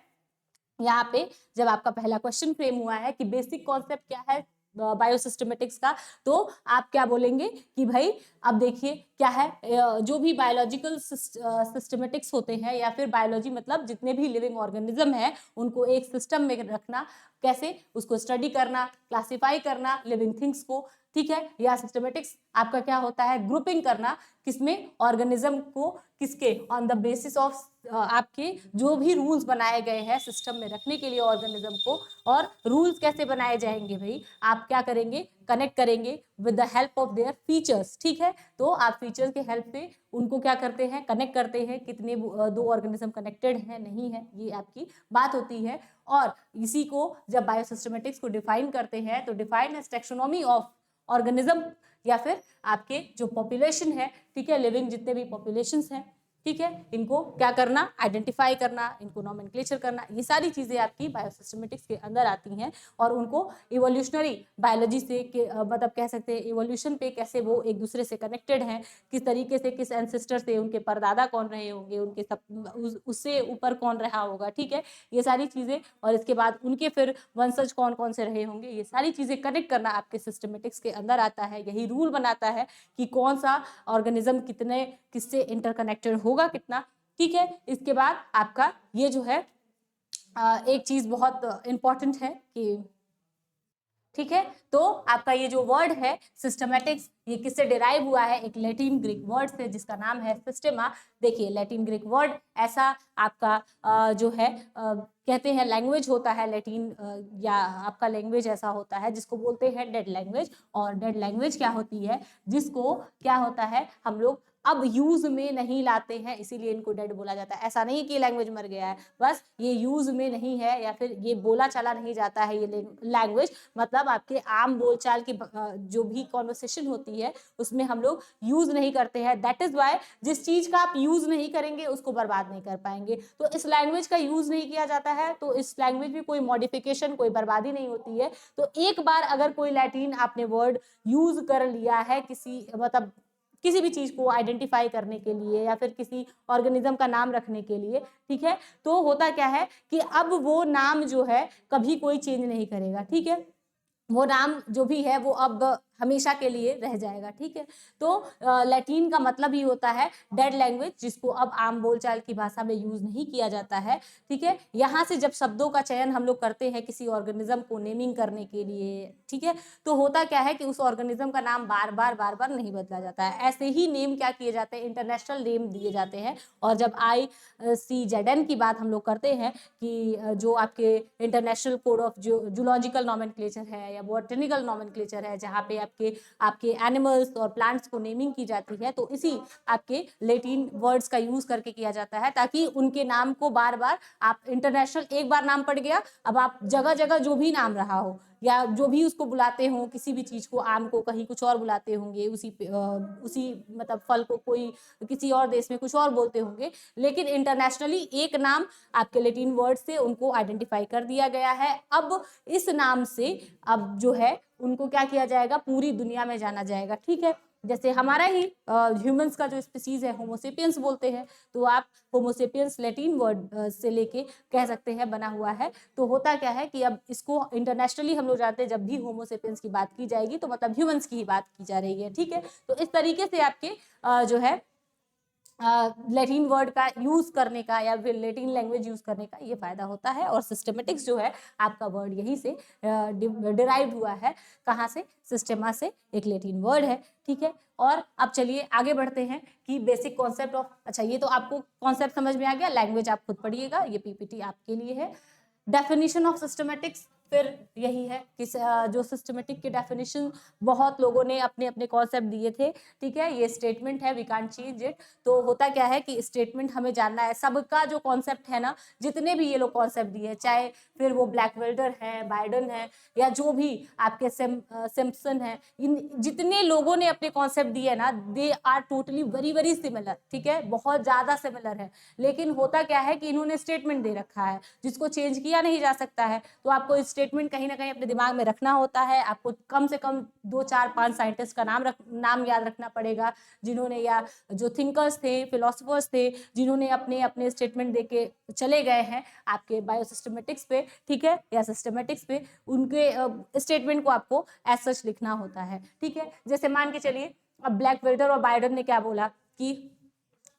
यहाँ पे, जब आपका पहला क्वेश्चन फ्रेम हुआ है कि बेसिक कॉन्सेप्ट क्या है बायोसिस्टमेटिक्स का, तो आप क्या बोलेंगे कि भाई अब देखिए क्या है, जो भी बायोलॉजिकल सिस्टमेटिक्स होते हैं, या फिर बायोलॉजी मतलब जितने भी लिविंग ऑर्गेनिज्म है उनको एक सिस्टम में रखना, कैसे उसको स्टडी करना, क्लासिफाई करना लिविंग थिंग्स को, ठीक है। या सिस्टमेटिक्स आपका क्या होता है, ग्रुपिंग करना, किसमें, ऑर्गेनिज्म को किसके, ऑन द बेसिस ऑफ आपके जो भी रूल्स बनाए गए हैं सिस्टम में रखने के लिए ऑर्गेनिज्म को। और रूल्स कैसे बनाए जाएंगे भाई, आप क्या करेंगे, कनेक्ट करेंगे with the help of their features, ठीक है। तो आप फीचर्स के हेल्प से उनको क्या करते हैं, कनेक्ट करते हैं, कितने दो ऑर्गेनिज्म कनेक्टेड है नहीं है, ये आपकी बात होती है। और इसी को जब बायोसिस्टमेटिक्स को डिफाइन करते हैं तो define as taxonomy of organism, या फिर आपके जो पॉपुलेशन है, ठीक है, लिविंग जितने भी पॉपुलेशंस हैं, ठीक है, इनको क्या करना, आइडेंटिफाई करना, इनको नॉमेनक्लेचर करना, ये सारी चीजें आपकी बायोसिस्टमेटिक्स के अंदर आती हैं। और उनको इवोल्यूशनरी बायोलॉजी से मतलब कह सकते हैं इवोल्यूशन पे कैसे वो एक दूसरे से कनेक्टेड हैं, किस तरीके से, किस एंसेस्टर से, उनके परदादा कौन रहे होंगे, उनके सब उससे ऊपर कौन रहा होगा, ठीक है, ये सारी चीजें। और इसके बाद उनके फिर वंशज कौन कौन से रहे होंगे, ये सारी चीजें कनेक्ट करना आपके सिस्टमेटिक्स के अंदर आता है। यही रूल बनाता है कि कौन सा ऑर्गेनिज्म कितने किससे इंटरकनेक्टेड होगा, कितना, ठीक है। इसके बाद आपका ये जो है एक चीज बहुत इंपॉर्टेंट है कि, ठीक है, तो आपका ये जो वर्ड है सिस्टमेटिक्स, ये किससे डिराइव हुआ है, एक लैटिन ग्रीक वर्ड से जिसका नाम है सिस्टेमा। देखिए लैटिन ग्रीक वर्ड ऐसा आपका जो है कहते हैं लैंग्वेज होता है लैटिन, या आपका लैंग्वेज ऐसा होता है जिसको बोलते हैं डेड लैंग्वेज। और डेड लैंग्वेज क्या होती है, जिसको क्या होता है हम लोग अब यूज में नहीं लाते हैं, इसीलिए इनको डेड बोला जाता है। ऐसा नहीं कि लैंग्वेज मर गया है, बस ये यूज में नहीं है या फिर ये बोला चला नहीं जाता है। ये लैंग्वेज मतलब आपके आम बोलचाल की जो भी कॉन्वर्सेशन होती है उसमें हम लोग यूज नहीं करते हैं। दैट इज वाई जिस चीज का आप यूज नहीं करेंगे उसको बर्बाद नहीं कर पाएंगे। तो इस लैंग्वेज का यूज नहीं किया जाता है, तो इस लैंग्वेज में कोई मॉडिफिकेशन, कोई बर्बादी नहीं होती है। तो एक बार अगर कोई लैटिन आपने वर्ड यूज कर लिया है किसी मतलब किसी भी चीज को आइडेंटिफाई करने के लिए या फिर किसी ऑर्गेनिज्म का नाम रखने के लिए, ठीक है, तो होता क्या है कि अब वो नाम जो है कभी कोई चेंज नहीं करेगा, ठीक है। वो नाम जो भी है वो अब हमेशा के लिए रह जाएगा। ठीक है, तो लैटिन का मतलब ही होता है डेड लैंग्वेज, जिसको अब आम बोलचाल की भाषा में यूज नहीं किया जाता है। ठीक है, यहाँ से जब शब्दों का चयन हम लोग करते हैं किसी ऑर्गेनिज्म को नेमिंग करने के लिए, ठीक है, तो होता क्या है कि उस ऑर्गेनिज्म का नाम बार बार नहीं बदला जाता है। ऐसे ही नेम क्या किए जाते हैं, इंटरनेशनल नेम दिए जाते हैं। और जब ICZN की बात हम लोग करते हैं कि जो आपके international code of zoological nomenclature है या बॉटनिकल नॉमेनक्लेचर है, जहाँ पे आपके एनिमल्स और प्लांट्स को नेमिंग की जाती है, तो इसी आपके लैटिन वर्ड्स का यूज करके किया जाता है, ताकि उनके नाम को बार बार आप इंटरनेशनल, एक बार नाम पड़ गया, अब आप जगह जगह जो भी नाम रहा हो या जो भी उसको बुलाते हो, किसी भी चीज को, आम को कहीं कुछ और बुलाते होंगे, उसी मतलब फल को कोई किसी और देश में कुछ और बोलते होंगे, लेकिन इंटरनेशनली एक नाम आपके लैटिन वर्ड से उनको आइडेंटिफाई कर दिया गया है। अब इस नाम से अब जो है उनको क्या किया जाएगा, पूरी दुनिया में जाना जाएगा। ठीक है, जैसे हमारा ही ह्यूमंस का जो स्पीसीज है होमोसेपियंस बोलते हैं, तो आप होमोसेपियंस लैटिन वर्ड से लेके कह सकते हैं बना हुआ है। तो होता क्या है कि अब इसको इंटरनेशनली हम लोग जानते हैं, जब भी होमोसेपियंस की बात की जाएगी तो मतलब ह्यूमंस की ही बात की जा रही है। ठीक है, तो इस तरीके से आपके जो है लैटिन वर्ड का यूज करने का या फिर लैटिन लैंग्वेज यूज करने का ये फायदा होता है। और सिस्टमेटिक्स जो है आपका वर्ड यहीं से डिराइव हुआ है, कहाँ से, सिस्टेमा से, एक लैटिन वर्ड है। ठीक है, और अब चलिए आगे बढ़ते हैं कि बेसिक कॉन्सेप्ट ऑफ, अच्छा ये तो आपको कॉन्सेप्ट समझ में आ गया, लैंग्वेज आप खुद पढ़िएगा, ये PPT आपके लिए है। डेफिनेशन ऑफ सिस्टमेटिक्स फिर यही है कि जो सिस्टमेटिक की डेफिनेशन बहुत लोगों ने अपने अपने कॉन्सेप्ट दिए थे। ठीक है, ये स्टेटमेंट है, वी कांट चेंज इट। तो होता क्या है कि स्टेटमेंट हमें जानना है, सबका जो कॉन्सेप्ट है ना, जितने भी ये लोग कॉन्सेप्ट दिए, चाहे फिर वो ब्लैकवेल्डर है, बाइडन है, या जो भी आपके सिम्पसन है, इन जितने लोगों ने अपने कॉन्सेप्ट दिए ना, they are totally very very similar. ठीक है, बहुत ज्यादा सिमिलर है, लेकिन होता क्या है कि इन्होंने स्टेटमेंट दे रखा है जिसको चेंज किया नहीं जा सकता है। तो आपको स्टेटमेंट कहीं ना कहीं अपने दिमाग में रखना होता है। आपको कम से कम 2 4 5 साइंटिस्ट का नाम याद रखना पड़ेगा, जिन्होंने, या जो थिंकर्स थे, फिलोसोफर्स थे, जिन्होंने अपने अपने स्टेटमेंट देके चले गए हैं आपके बायोसिस्टमेटिक्स पे। ठीक है, या सिस्टमेटिक्स पे, उनके स्टेटमेंट को आपको एज सच लिखना होता है। ठीक है, जैसे मान के चलिए अब ब्लैकवेल्डर और बाइडन ने क्या बोला कि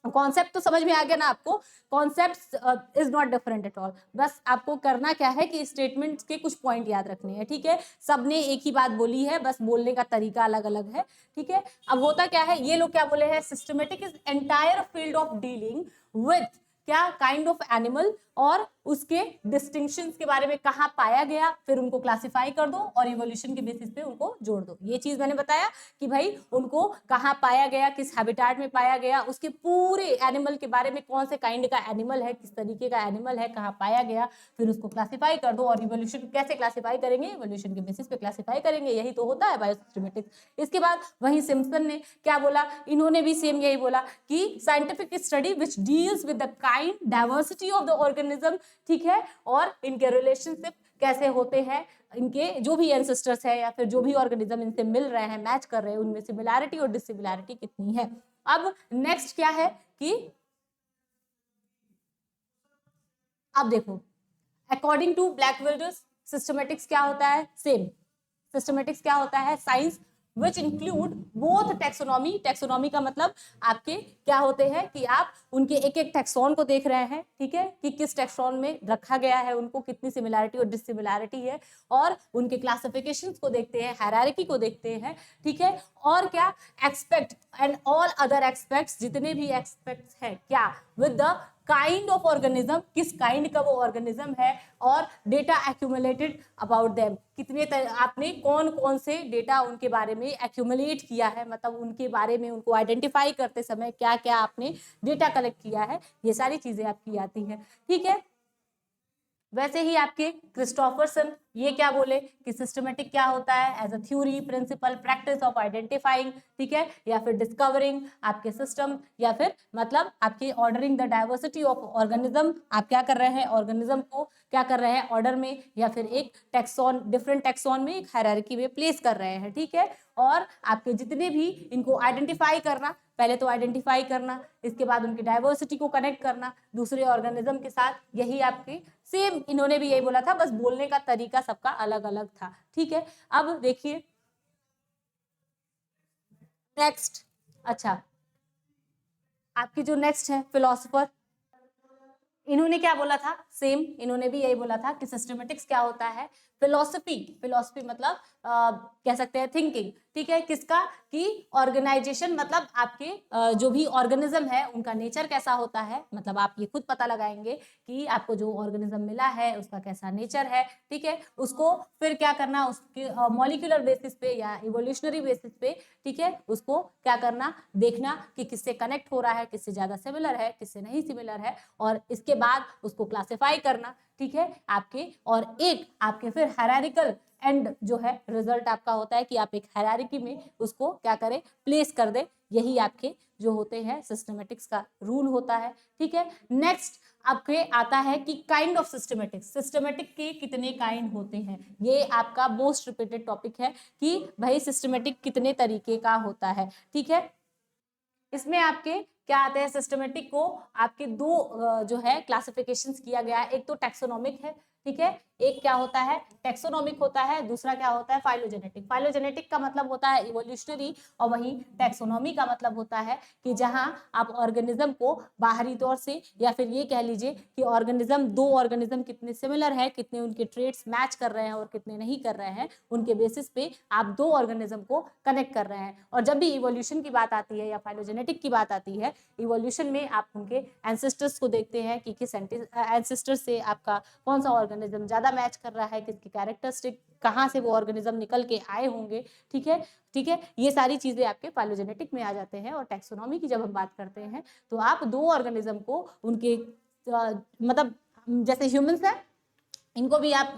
कॉन्सेप्ट तो समझ में आ गया ना आपको, concept is not different at all, बस आपको करना क्या है कि स्टेटमेंट के कुछ पॉइंट याद रखने हैं। ठीक है, सबने एक ही बात बोली है, बस बोलने का तरीका अलग अलग है। ठीक है, अब होता क्या है, ये लोग क्या बोले हैं, systematic is entire field of dealing with क्या काइंड ऑफ एनिमल, और उसके डिस्टिंक्शंस के बारे में, कहाँ पाया गया, फिर उनको क्लासिफाई कर दो और इवोल्यूशन के बेसिस पे उनको जोड़ दो। ये चीज मैंने बताया कि भाई उनको कहाँ पाया गया, किस हैबिटेट में पाया गया, उसके पूरे एनिमल के बारे में, कौन से काइंड का एनिमल है, किस तरीके का एनिमल है, कहाँ पाया गया, फिर उसको क्लासिफाई कर दो। और इवोल्यूशन कैसे क्लासिफाई करेंगे, इवोल्यूशन के बेसिस पे क्लासिफाई करेंगे, यही तो होता है बायोसिस्टमेटिक्स। इसके बाद वहीं सिम्पसन ने क्या बोला, इन्होंने भी सेम यही बोला कि scientific study which deals with the kind diversity of the organism. ठीक है, और इनके रिलेशनशिप कैसे होते हैं, इनके जो भी एंसेस्टर्स है या फिर जो भी ऑर्गेनिज्म इनसे मिल रहे हैं, मैच कर रहे हैं, उनमें सिमिलैरिटी और डिसिमिलैरिटी कितनी है। अब नेक्स्ट क्या है कि अब देखो, अकॉर्डिंग टू ब्लैकवेल्डर्स सिस्टमेटिक्स क्या होता है, सेम सिस्टमेटिक्स क्या होता है, science which include both taxonomy, taxonomy का मतलब आपके क्या होते हैं कि आप उनके एक एक टेक्सॉन को देख रहे हैं। ठीक है, कि किस टेक्सॉन में रखा गया है, उनको कितनी सिमिलैरिटी और डिसिमिलैरिटी है, और उनके क्लासिफिकेशंस को देखते हैं, हायरार्की को देखते हैं। ठीक है, और क्या, expect and all other aspects, जितने भी एक्सपेक्ट्स हैं क्या, with the kind of organism, किस काइंड का वो ऑर्गेनिज्म है, और डेटा एक्यूमुलेटेड अबाउट देम, कितने आपने कौन कौन से डेटा उनके बारे में एक्यूमुलेट किया है, मतलब उनके बारे में उनको आइडेंटिफाई करते समय क्या क्या आपने डेटा कलेक्ट किया है, ये सारी चीजें आपकी आती हैं। ठीक है, वैसे ही आपके क्रिस्टोफरसन ये क्या बोले कि सिस्टमेटिक क्या होता है, as a theory, principle, practice of identifying, ठीक है, या फिर डिस्कवरिंग आपके सिस्टम, या फिर मतलब आपके ordering the diversity of organism, आप क्या कर रहे हैं, ऑर्गेनिज्म को क्या कर रहे हैं, ऑर्डर में या फिर एक टेक्सॉन, डिफरेंट टेक्सॉन में, एक हायरार्की में प्लेस कर रहे हैं। ठीक है, और आपके जितने भी इनको आइडेंटिफाई करना, पहले तो आइडेंटिफाई करना, इसके बाद उनकी डाइवर्सिटी को कनेक्ट करना दूसरे ऑर्गेनिज्म के साथ, यही आपकी सेम इन्होंने भी यही बोला था, बस बोलने का तरीका सबका अलग अलग था। ठीक है, अब देखिए नेक्स्ट, अच्छा आपकी जो नेक्स्ट है फिलोसोफर, इन्होंने क्या बोला था, सेम इन्होंने भी यही बोला था कि सिस्टमेटिक्स क्या होता है, फिलोसफी, फिलोसफी मतलब कह सकते हैं थिंकिंग, ठीक है, किसका, कि ऑर्गेनाइजेशन मतलब आपके जो भी ऑर्गेनिज्म है उनका नेचर कैसा होता है, मतलब आप ये खुद पता लगाएंगे कि आपको जो ऑर्गेनिज्म मिला है उसका कैसा नेचर है, ठीक है, उसको फिर क्या करना, उसके मॉलिक्यूलर बेसिस पे या इवोल्यूशनरी बेसिस पे, ठीक है, उसको क्या करना, देखना कि किससे कनेक्ट हो रहा है, किससे ज्यादा सिमिलर है, किससे नहीं सिमिलर है, और इसके बाद उसको क्लासिफाई करना, ठीक है आपके, और एक आपके फिर हायरार्किकल एंड जो है रिजल्ट आपका होता है कि आप एक हायरार्की में उसको क्या करें, प्लेस कर दे, यही आपके जो होते हैं सिस्टमेटिक्स का रूल होता है, ठीक है। नेक्स्ट आपके आता है कि काइंड ऑफ सिस्टमेटिक्स, सिस्टमेटिक के कितने काइंड होते हैं, ये आपका मोस्ट रिपीटेड टॉपिक है कि भाई सिस्टमेटिक कितने तरीके का होता है, ठीक है। इसमें आपके क्या आते हैं, सिस्टमेटिक को आपके दो जो है क्लासिफिकेशंस किया गया है, एक तो टैक्सोनॉमिक है, ठीक है, एक क्या होता है टैक्सोनॉमिक होता है, दूसरा क्या होता है फाइलोजेनेटिक। फाइलोजेनेटिक का मतलब होता है इवोल्यूशनरी, और वहीं टैक्सोनॉमी का मतलब होता है कि जहां आप ऑर्गेनिज्म को बाहरी तौर से, या फिर ये कह लीजिए कि ऑर्गेनिज्म, दो ऑर्गेनिज्म कितने सिमिलर है, कितने उनके ट्रेट्स मैच कर रहे हैं और कितने नहीं कर रहे हैं, उनके बेसिस पे आप दो ऑर्गेनिज्म को कनेक्ट कर रहे हैं। और जब भी इवोल्यूशन की बात आती है या फाइलोजेनेटिक की बात आती है, इवोल्यूशन में आप उनके एंसेस्टर्स को देखते हैं कि किस एंसेस्टर से आपका कौन सा ऑर्गेनिज्म ज्यादा मैच कर रहा है, किसकी कैरेक्टरिस्टिक, कहाँ से वो ऑर्गेनिज्म निकल के आए होंगे, ठीक है, ठीक है, ये सारी चीजें आपके फाइलोजेनेटिक में आ जाते हैं। और टैक्सोनॉमी की जब हम बात करते हैं तो आप दो ऑर्गेनिज्म को उनके मतलब जैसे ह्यूमंस है, इनको भी आप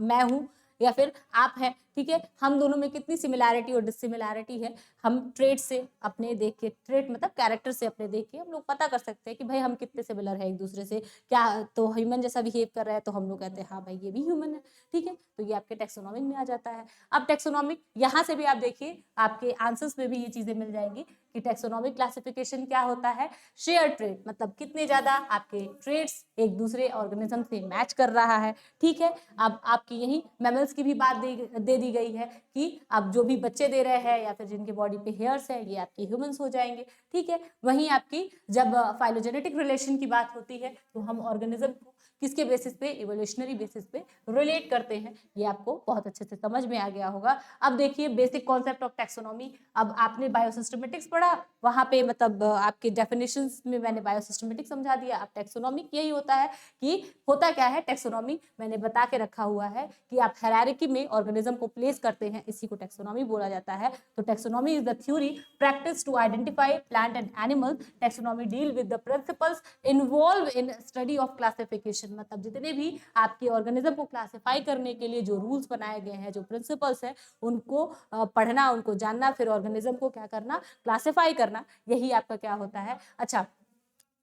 मैं हूं या फिर आप हैं, ठीक है, हम दोनों में कितनी सिमिलैरिटी और डिसिमिलैरिटी है, हम ट्रेड से अपने देख के, ट्रेड मतलब कैरेक्टर से अपने देख के हम लोग पता कर सकते हैं कि भाई हम कितने सिमिलर है एक दूसरे से, क्या तो ह्यूमन जैसा बिहेव कर रहा है तो हम लोग कहते हैं हाँ भाई ये भी ह्यूमन है, ठीक है, तो ये आपके टैक्सोनॉमिक में आ जाता है। अब टैक्सोनॉमिक यहाँ से भी आप देखिए आपके आंसर्स में भी ये चीजें मिल जाएंगी कि टैक्सोनॉमिक क्लासिफिकेशन क्या होता है, शेयर ट्रेड मतलब कितने ज्यादा आपके ट्रेड्स एक दूसरे ऑर्गेनिज्म से मैच कर रहा है, ठीक है। अब आपकी यही मैमल्स की भी बात दे दी गई है कि अब जो भी बच्चे दे रहे हैं या फिर जिनके बॉडी पे हेयर्स है ये आपके ह्यूमंस हो जाएंगे, ठीक है। वहीं आपकी जब फाइलोजेनेटिक रिलेशन की बात होती है तो हम ऑर्गेनिज्म को किसके बेसिस पे, इवोल्यूशनरी बेसिस पे रिलेट करते हैं, ये आपको बहुत अच्छे से समझ में आ गया होगा। अब देखिए बेसिक कॉन्सेप्ट ऑफ टैक्सोनॉमी, अब आपने बायोसिस्टमेटिक्स पढ़ा, वहां पे मतलब आपके डेफिनेशंस में मैंने बायोसिस्टमेटिक समझा दिया। अब टैक्सोनॉमिक यही होता है कि होता क्या है, टैक्सोनॉमी मैंने बता के रखा हुआ है कि आप हायरार्की में ऑर्गेनिज्म को प्लेस करते हैं, इसी को टैक्सोनॉमी बोला जाता है। तो taxonomy is the theory practice to identify plant and animal. Taxonomy deal with the principles involve in study of classification, मतलब जितने भी आपके ऑर्गेनिज्म को क्लासिफाई करने के लिए जो रूल्स बनाए गए हैं, जो प्रिंसिपल्स है, उनको पढ़ना, उनको जानना, फिर ऑर्गेनिज्म को क्या करना, क्लासिफाई करना, यही आपका क्या होता है। अच्छा,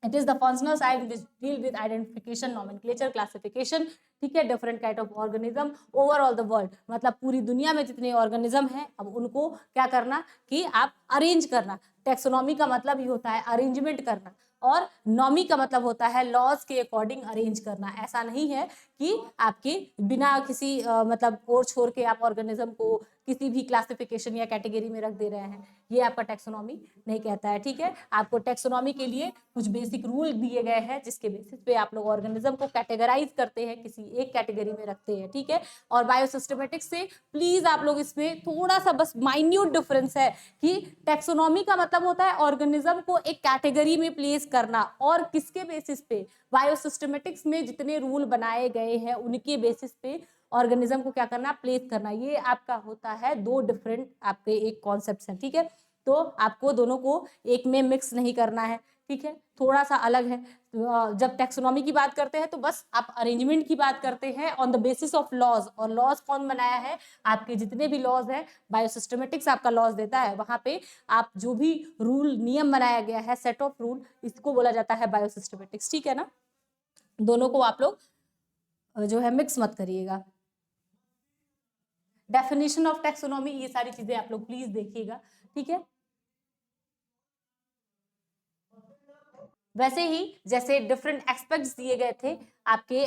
it is the functional side which deal with identification, nomenclature, classification, ठीक है, different kind of organism overall the world, मतलब पूरी दुनिया में जितने ऑर्गेनिज्म हैं अब उनको क्या करना कि आप अरेंज करना। टैक्सोनॉमी का मतलब ही होता है अरेंजमेंट करना, और नॉमी का मतलब होता है लॉज के अकॉर्डिंग अरेंज करना। ऐसा नहीं है कि आपके बिना किसी मतलब और छोड़ के आप ऑर्गेनिज्म को किसी भी क्लासिफिकेशन या कैटेगरी में रख दे रहे हैं, ये आपका टैक्सोनॉमी नहीं कहता है, ठीक है। आपको टैक्सोनॉमी के लिए कुछ बेसिक रूल दिए गए हैं जिसके बेसिस पे आप लोग ऑर्गेनिज्म को कैटेगराइज करते हैं, किसी एक कैटेगरी में रखते हैं, ठीक है। और बायोसिस्टमेटिक्स से प्लीज आप लोग इसमें थोड़ा सा बस माइन्यूट डिफरेंस है कि टैक्सोनॉमी का मतलब होता है ऑर्गेनिज्म को एक कैटेगरी में प्लेस करना, और किसके बेसिस पे, बायोसिस्टमेटिक्स में जितने रूल बनाए गए हैं उनके बेसिस पे ऑर्गेनिज्म को क्या करना, प्लेस करना। ये आपका होता है दो डिफरेंट आपके एक कॉन्सेप्ट्स हैं, ठीक है। तो आपको दोनों को एक में मिक्स नहीं करना है, ठीक है, थोड़ा सा अलग है। जब टैक्सोनॉमी की बात करते हैं तो बस आप अरेंजमेंट की बात करते हैं on the basis of laws, और लॉज कौन बनाया है, आपके जितने भी लॉज हैं, बायोसिस्टमेटिक्स आपका लॉज देता है, वहां पे आप जो भी रूल नियम बनाया गया है, सेट ऑफ रूल, इसको बोला जाता है बायोसिस्टमेटिक्स, ठीक है ना। दोनों को आप लोग जो है मिक्स मत करिएगा। डेफिनेशन ऑफ टैक्सोनॉमी, ये सारी चीजें आप लोग प्लीज देखिएगा, ठीक है। वैसे ही जैसे डिफरेंट एस्पेक्ट्स दिए गए थे, आपके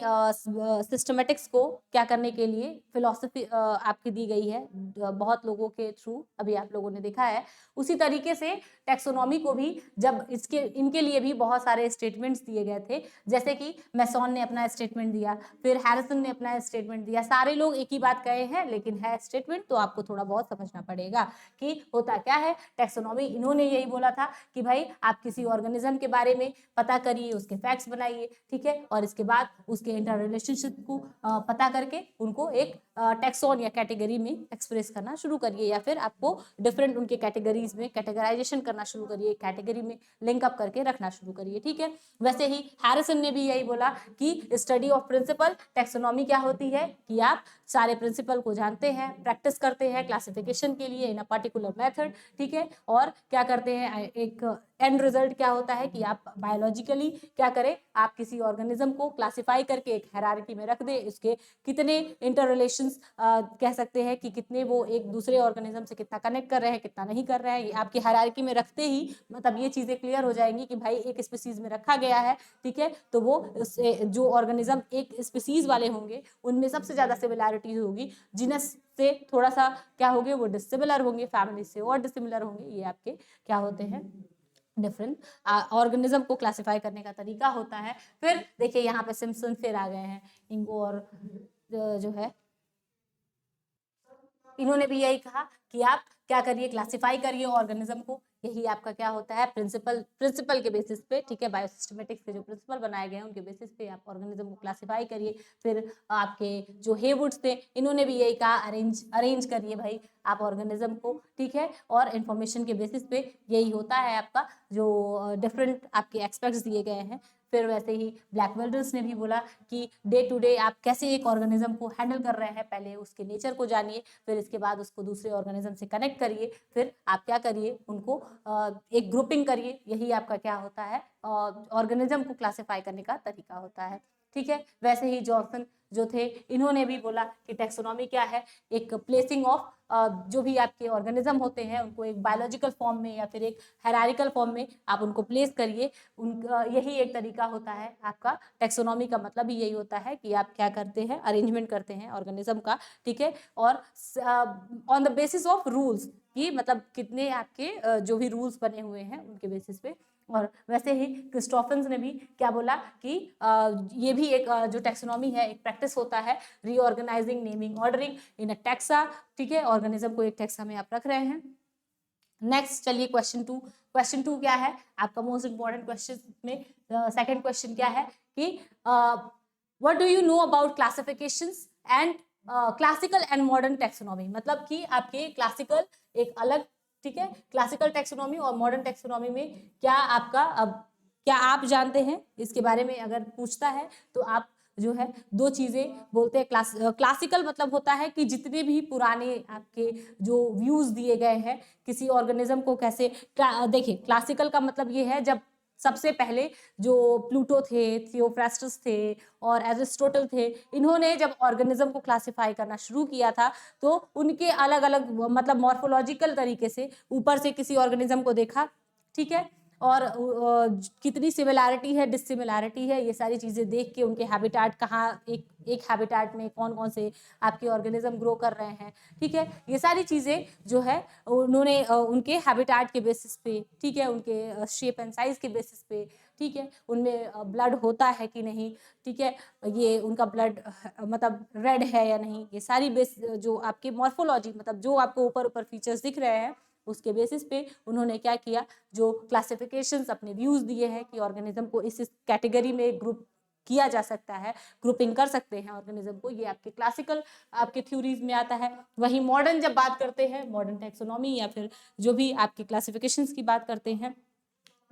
सिस्टमेटिक्स को क्या करने के लिए फिलॉसफी आपकी दी गई है बहुत लोगों के थ्रू, अभी आप लोगों ने देखा है। उसी तरीके से टैक्सोनॉमी को भी जब इनके लिए भी बहुत सारे स्टेटमेंट्स दिए गए थे, जैसे कि मैसॉन ने अपना स्टेटमेंट दिया, फिर हैरिसन ने अपना स्टेटमेंट दिया, सारे लोग एक ही बात कहे हैं लेकिन है स्टेटमेंट, तो आपको थोड़ा बहुत समझना पड़ेगा कि होता क्या है टैक्सोनॉमी। इन्होंने यही बोला था कि भाई आप किसी ऑर्गेनिज्म के बारे में पता करिए, उसके फैक्ट्स बनाइए, ठीक है, और इसके बाद उसके इंटर रिलेशनशिप को पता करके उनको एक टैक्सोन या कैटेगरी में एक्सप्रेस करना शुरू करिए, या फिर आपको डिफरेंट उनके कैटेगरीज में कैटेगराइजेशन करना शुरू करिए, कैटेगरी में लिंक अप करके रखना शुरू करिए, ठीक है। वैसे ही हैरिसन ने भी यही बोला कि स्टडी ऑफ प्रिंसिपल टैक्सोनॉमी क्या होती है कि आप सारे प्रिंसिपल को जानते हैं, प्रैक्टिस करते हैं क्लासिफिकेशन के लिए इन अ पर्टिकुलर मेथड, ठीक है, और क्या करते हैं एक एंड रिजल्ट क्या होता है कि आप बायोलॉजिकली क्या करें, आप किसी ऑर्गेनिज्म को क्लासिफाई करके एक हायरार्की में रख दें, उसके कितने इंटर रिलेशंस कह सकते हैं कि कितने वो एक दूसरे ऑर्गेनिज्म से कितना कनेक्ट कर रहे हैं, कितना नहीं कर रहे हैं, आपकी हायरार्की में रखते ही मतलब ये चीजें क्लियर हो जाएंगी कि भाई एक स्पीसीज में रखा गया है, ठीक है, तो वो जो ऑर्गेनिज्म एक स्पीसीज वाले होंगे उनमें सबसे ज्यादा सिमिलैरिटी होगी, जीनस से थोड़ा सा क्या होंगे वो डिसिमिलर होंगे, फैमिली से और डिसिमिलर होंगे, ये आपके क्या होते हैं डिफरेंट ऑर्गेनिज्म को क्लासिफाई करने का तरीका होता है। फिर देखिए यहाँ पे सिम्पसन फिर आ गए हैं, इनको और जो है इन्होंने भी यही कहा कि आप क्या करिए क्लासिफाई करिए ऑर्गेनिज्म को, यही आपका क्या होता है प्रिंसिपल के बेसिस पे, ठीक है, बायोसिस्टमेटिक्स के जो प्रिंसिपल बनाए गए हैं उनके बेसिस पे आप ऑर्गेनिज्म को क्लासिफाई करिए। फिर आपके जो हेवुड्स थे इन्होंने भी यही कहा अरेंज करिए भाई आप ऑर्गेनिज्म को, ठीक है, और इन्फॉर्मेशन के बेसिस पे यही होता है आपका जो डिफरेंट आपके एक्सपेक्ट्स दिए गए हैं। फिर वैसे ही ब्लैकवेल्डर्स ने भी बोला कि डे टू डे आप कैसे एक ऑर्गेनिज्म को हैंडल कर रहे हैं, पहले उसके नेचर को जानिए, फिर इसके बाद उसको दूसरे ऑर्गेनिज्म से कनेक्ट करिए, फिर आप क्या करिए उनको एक ग्रुपिंग करिए, यही आपका क्या होता है ऑर्गेनिज्म को क्लासिफाई करने का तरीका होता है, ठीक है। वैसे ही जॉनसन जो थे इन्होंने भी बोला कि टैक्सोनॉमी क्या है, एक प्लेसिंग ऑफ जो भी आपके ऑर्गेनिज्म होते हैं उनको एक बायोलॉजिकल फॉर्म में या फिर एक हायरार्किकल फॉर्म में आप उनको प्लेस करिए, उनका यही एक तरीका होता है आपका टैक्सोनॉमी का मतलब ही यही होता है कि आप क्या करते हैं अरेंजमेंट करते हैं ऑर्गेनिज्म का, ठीक है, और on the basis of rules कि मतलब कितने आपके जो भी रूल्स बने हुए हैं उनके बेसिस पे। और वैसे ही क्रिस्टोफन्स ने भी क्या बोला कि ये भी एक जो टैक्सोनॉमी है एक प्रैक्टिस होता है रीऑर्गेनाइजिंग नेमिंग ऑर्डरिंग इन अ टैक्सा, ठीक है, ऑर्गेनिज्म को एक टैक्सा में आप रख रहे हैं। नेक्स्ट चलिए क्वेश्चन टू क्या है आपका मोस्ट इंपॉर्टेंट क्वेश्चन में सेकंड क्वेश्चन क्या है कि what do you know about classifications and classical and modern taxonomy, मतलब कि आपके क्लासिकल एक अलग, ठीक है, क्लासिकल टैक्सोनॉमी और मॉडर्न टैक्सोनॉमी में क्या आपका अब क्या आप जानते हैं इसके बारे में अगर पूछता है तो आप जो है दो चीजें बोलते हैं। क्लासिकल मतलब होता है कि जितने भी पुराने आपके जो व्यूज दिए गए हैं किसी ऑर्गेनिज्म को कैसे देखिए क्लासिकल का मतलब ये है जब सबसे पहले जो प्लूटो थे, थियोफ्रास्टस थे और एरिस्टोटल थे, इन्होंने जब ऑर्गेनिज्म को क्लासिफाई करना शुरू किया था तो उनके अलग अलग मतलब मॉर्फोलॉजिकल तरीके से ऊपर से किसी ऑर्गेनिज्म को देखा, ठीक है, और कितनी सिमिलैरिटी है डिसिमिलैरिटी है ये सारी चीजें देख के उनके हैबिटाट कहाँ एक हैबिटाट में कौन कौन से आपके ऑर्गेनिज्म ग्रो कर रहे हैं, ठीक है, ये सारी चीजें जो है उन्होंने उनके हैबिटाट के बेसिस पे, ठीक है, उनके शेप एंड साइज के बेसिस पे, ठीक है, उनमें ब्लड होता है कि नहीं, ठीक है, ये उनका ब्लड मतलब रेड है या नहीं, ये सारी बेस जो आपके मॉर्फोलॉजी मतलब जो आपको ऊपर ऊपर फीचर्स दिख रहे हैं उसके बेसिस पे उन्होंने क्या किया जो क्लासिफिकेशंस अपने व्यूज दिए हैं कि ऑर्गेनिज्म को इस कैटेगरी में ग्रुप किया जा सकता है, ग्रुपिंग कर सकते हैं ऑर्गेनिज्म को, ये आपके क्लासिकल आपके थ्योरीज में आता है। वही मॉडर्न जब बात करते हैं मॉडर्न टैक्सोनॉमी या फिर जो भी आपके क्लासिफिकेशंस की बात करते हैं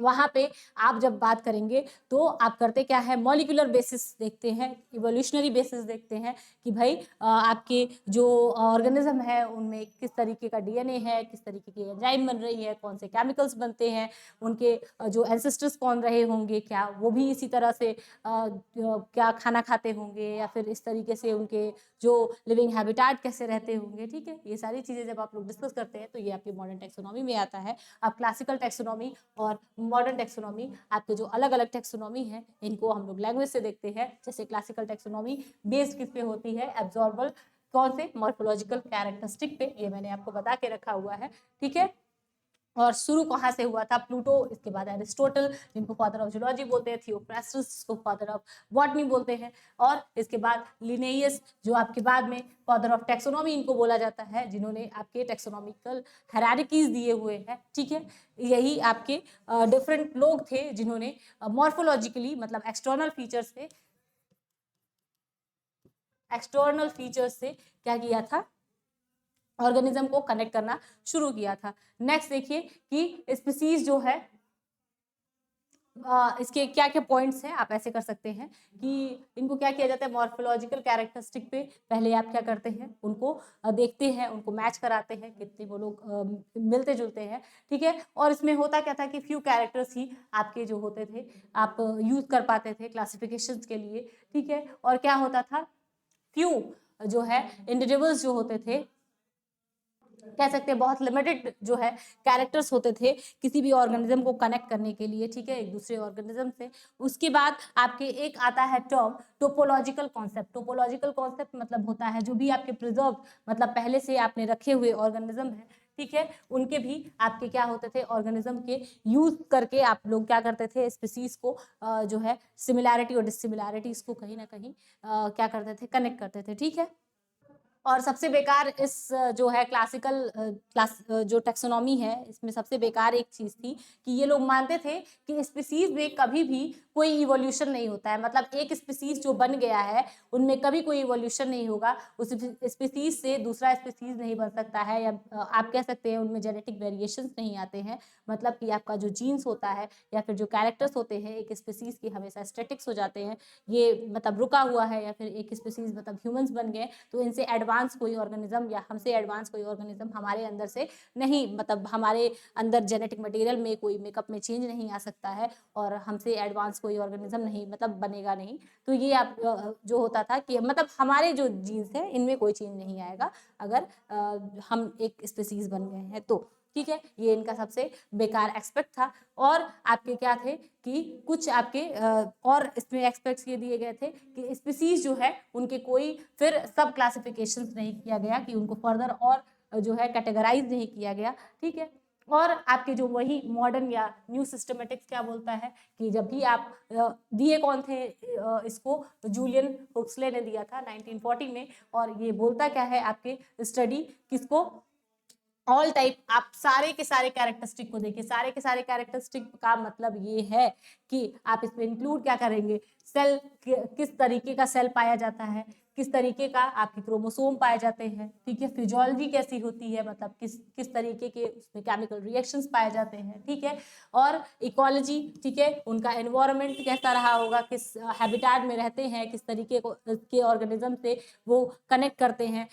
वहां पे आप जब बात करेंगे तो आप करते क्या है मॉलिक्यूलर बेसिस देखते हैं, इवोल्यूशनरी बेसिस देखते हैं कि भाई आपके जो ऑर्गेनिज्म है उनमें किस तरीके का डीएनए है, किस तरीके की एंजाइम बन रही है, कौन से केमिकल्स बनते हैं, उनके जो एंसेस्टर्स कौन रहे होंगे, क्या वो भी इसी तरह से क्या खाना खाते होंगे या फिर इस तरीके से उनके जो लिविंग हैबिटाट कैसे रहते होंगे, ठीक है, ये सारी चीजें जब आप लोग डिस्कस करते हैं तो ये आपकी मॉडर्न टैक्सोनॉमी में आता है। अब क्लासिकल टैक्सोनॉमी और मॉडर्न टेक्सोनॉमी, आपके जो अलग अलग टेक्सोनॉमी है इनको हम लोग लैंग्वेज से देखते हैं। जैसे क्लासिकल टेक्सोनॉमी बेस्ड किस पे होती है, एब्जॉर्बल कौन से, मॉर्फोलॉजिकल कैरेक्टरिस्टिक पे, ये मैंने आपको बता के रखा हुआ है, ठीक है। और शुरू कहाँ से हुआ था, प्लूटो, इसके बाद एरिस्टोटल जिनको फादर ऑफ जूलॉजी बोलते हैं, थियोफ्रास्टस जिसको फादर ऑफ बॉटनी बोलते हैं, और इसके बाद लिनेयस जो आपके बाद में फादर ऑफ टेक्सोनॉमी इनको बोला जाता है, जिन्होंने आपके टेक्सोनॉमिकल हायरार्कीज दिए हुए हैं, ठीक है। यही आपके डिफरेंट लोग थे जिन्होंने मॉर्फोलॉजिकली मतलब एक्सटर्नल फीचर्स से क्या किया था, ऑर्गेनिज्म को कनेक्ट करना शुरू किया था। नेक्स्ट देखिए कि स्पीसीज जो है इसके क्या क्या पॉइंट्स हैं, आप ऐसे कर सकते हैं कि इनको क्या किया जाता है, मॉर्फोलॉजिकल कैरेक्टरिस्टिक पे पहले आप क्या करते हैं, उनको देखते हैं, उनको मैच कराते हैं, कितने वो लोग मिलते जुलते हैं, ठीक है। और इसमें होता क्या था कि फ्यू कैरेक्टर्स ही आपके जो होते थे आप यूज कर पाते थे क्लासिफिकेशन के लिए, ठीक है। और क्या होता था, फ्यू जो है इंडिविजुअल्स जो होते थे, कह सकते हैं बहुत लिमिटेड जो है कैरेक्टर्स होते थे किसी भी ऑर्गेनिज्म को कनेक्ट करने के लिए, ठीक है, एक दूसरे ऑर्गेनिज्म से। उसके बाद आपके एक आता है term topological concept. Topological concept मतलब होता है जो भी आपके प्रिजर्व मतलब पहले से आपने रखे हुए ऑर्गेनिज्म है, ठीक है, उनके भी आपके क्या होते थे, ऑर्गेनिज्म के यूज करके आप लोग क्या करते थे, स्पीसीज को जो है सिमिलैरिटी और डिसिमिलैरिटीज को कहीं ना कहीं क्या करते थे, कनेक्ट करते थे, ठीक है। और सबसे बेकार इस जो है क्लास जो टेक्सोनॉमी है इसमें सबसे बेकार एक चीज थी कि ये लोग मानते थे कि स्पीसीज में कभी भी कोई इवोल्यूशन नहीं होता है, मतलब एक स्पीसीज जो बन गया है उनमें कभी कोई इवोल्यूशन नहीं होगा, उस स्पीसीज से दूसरा स्पीसीज नहीं बन सकता है, या आप कह सकते हैं उनमें जेनेटिक वेरिएशंस नहीं आते हैं, मतलब कि आपका जो जीन्स होता है या फिर जो कैरेक्टर्स होते हैं एक स्पीसीज के हमेशा स्टैटिक्स हो जाते हैं, ये मतलब रुका हुआ है, या फिर एक स्पीसीज मतलब ह्यूमंस बन गए तो इनसे एडवांस कोई ऑर्गेनिज्म या हमसे एडवांस कोई ऑर्गेनिज्म हमारे अंदर से नहीं, मतलब हमारे अंदर जेनेटिक मटेरियल में कोई मेकअप में चेंज नहीं आ सकता है और हमसे एडवांस कोई ऑर्गेनिज्म नहीं मतलब बनेगा नहीं। तो ये आप जो होता था कि मतलब हमारे जो जीन्स है इनमें कोई चेंज नहीं आएगा अगर हम एक स्पीसीज बन गए हैं तो, ठीक है। ये इनका सबसे बेकार एक्सपेक्ट था। और आपके क्या थे कि कुछ आपके और इसमें एक्सपेक्ट्स ये दिए गए थे कि स्पीसीज जो है उनके कोई फिर सब क्लासिफिकेशंस नहीं किया गया, कि उनको फर्दर और जो है कैटेगराइज नहीं किया गया, ठीक है। और आपके जो वही मॉडर्न या न्यू सिस्टमेटिक्स क्या बोलता है कि जब भी आप दिए कौन थे इसको, जूलियन हुक्सले ने दिया था 1940 में, और ये बोलता क्या है आपके स्टडी किसको, ऑल टाइप, आप सारे के सारे कैरेक्टरिस्टिक को देखिए, सारे के सारे कैरेक्टरिस्टिक का मतलब ये है कि आप इसमें इंक्लूड क्या करेंगे, सेल किस तरीके का सेल पाया जाता है, किस तरीके का आपके क्रोमोसोम पाए जाते हैं, ठीक है, फिजियोलॉजी कैसी होती है, मतलब किस किस तरीके के उसमें केमिकल रिएक्शंस पाए जाते हैं, ठीक है, और इकोलॉजी, ठीक है, उनका एनवायरनमेंट कैसा रहा होगा, किस हैबिटेट में रहते हैं, किस तरीके को के ऑर्गेनिज्म से वो कनेक्ट करते हैं,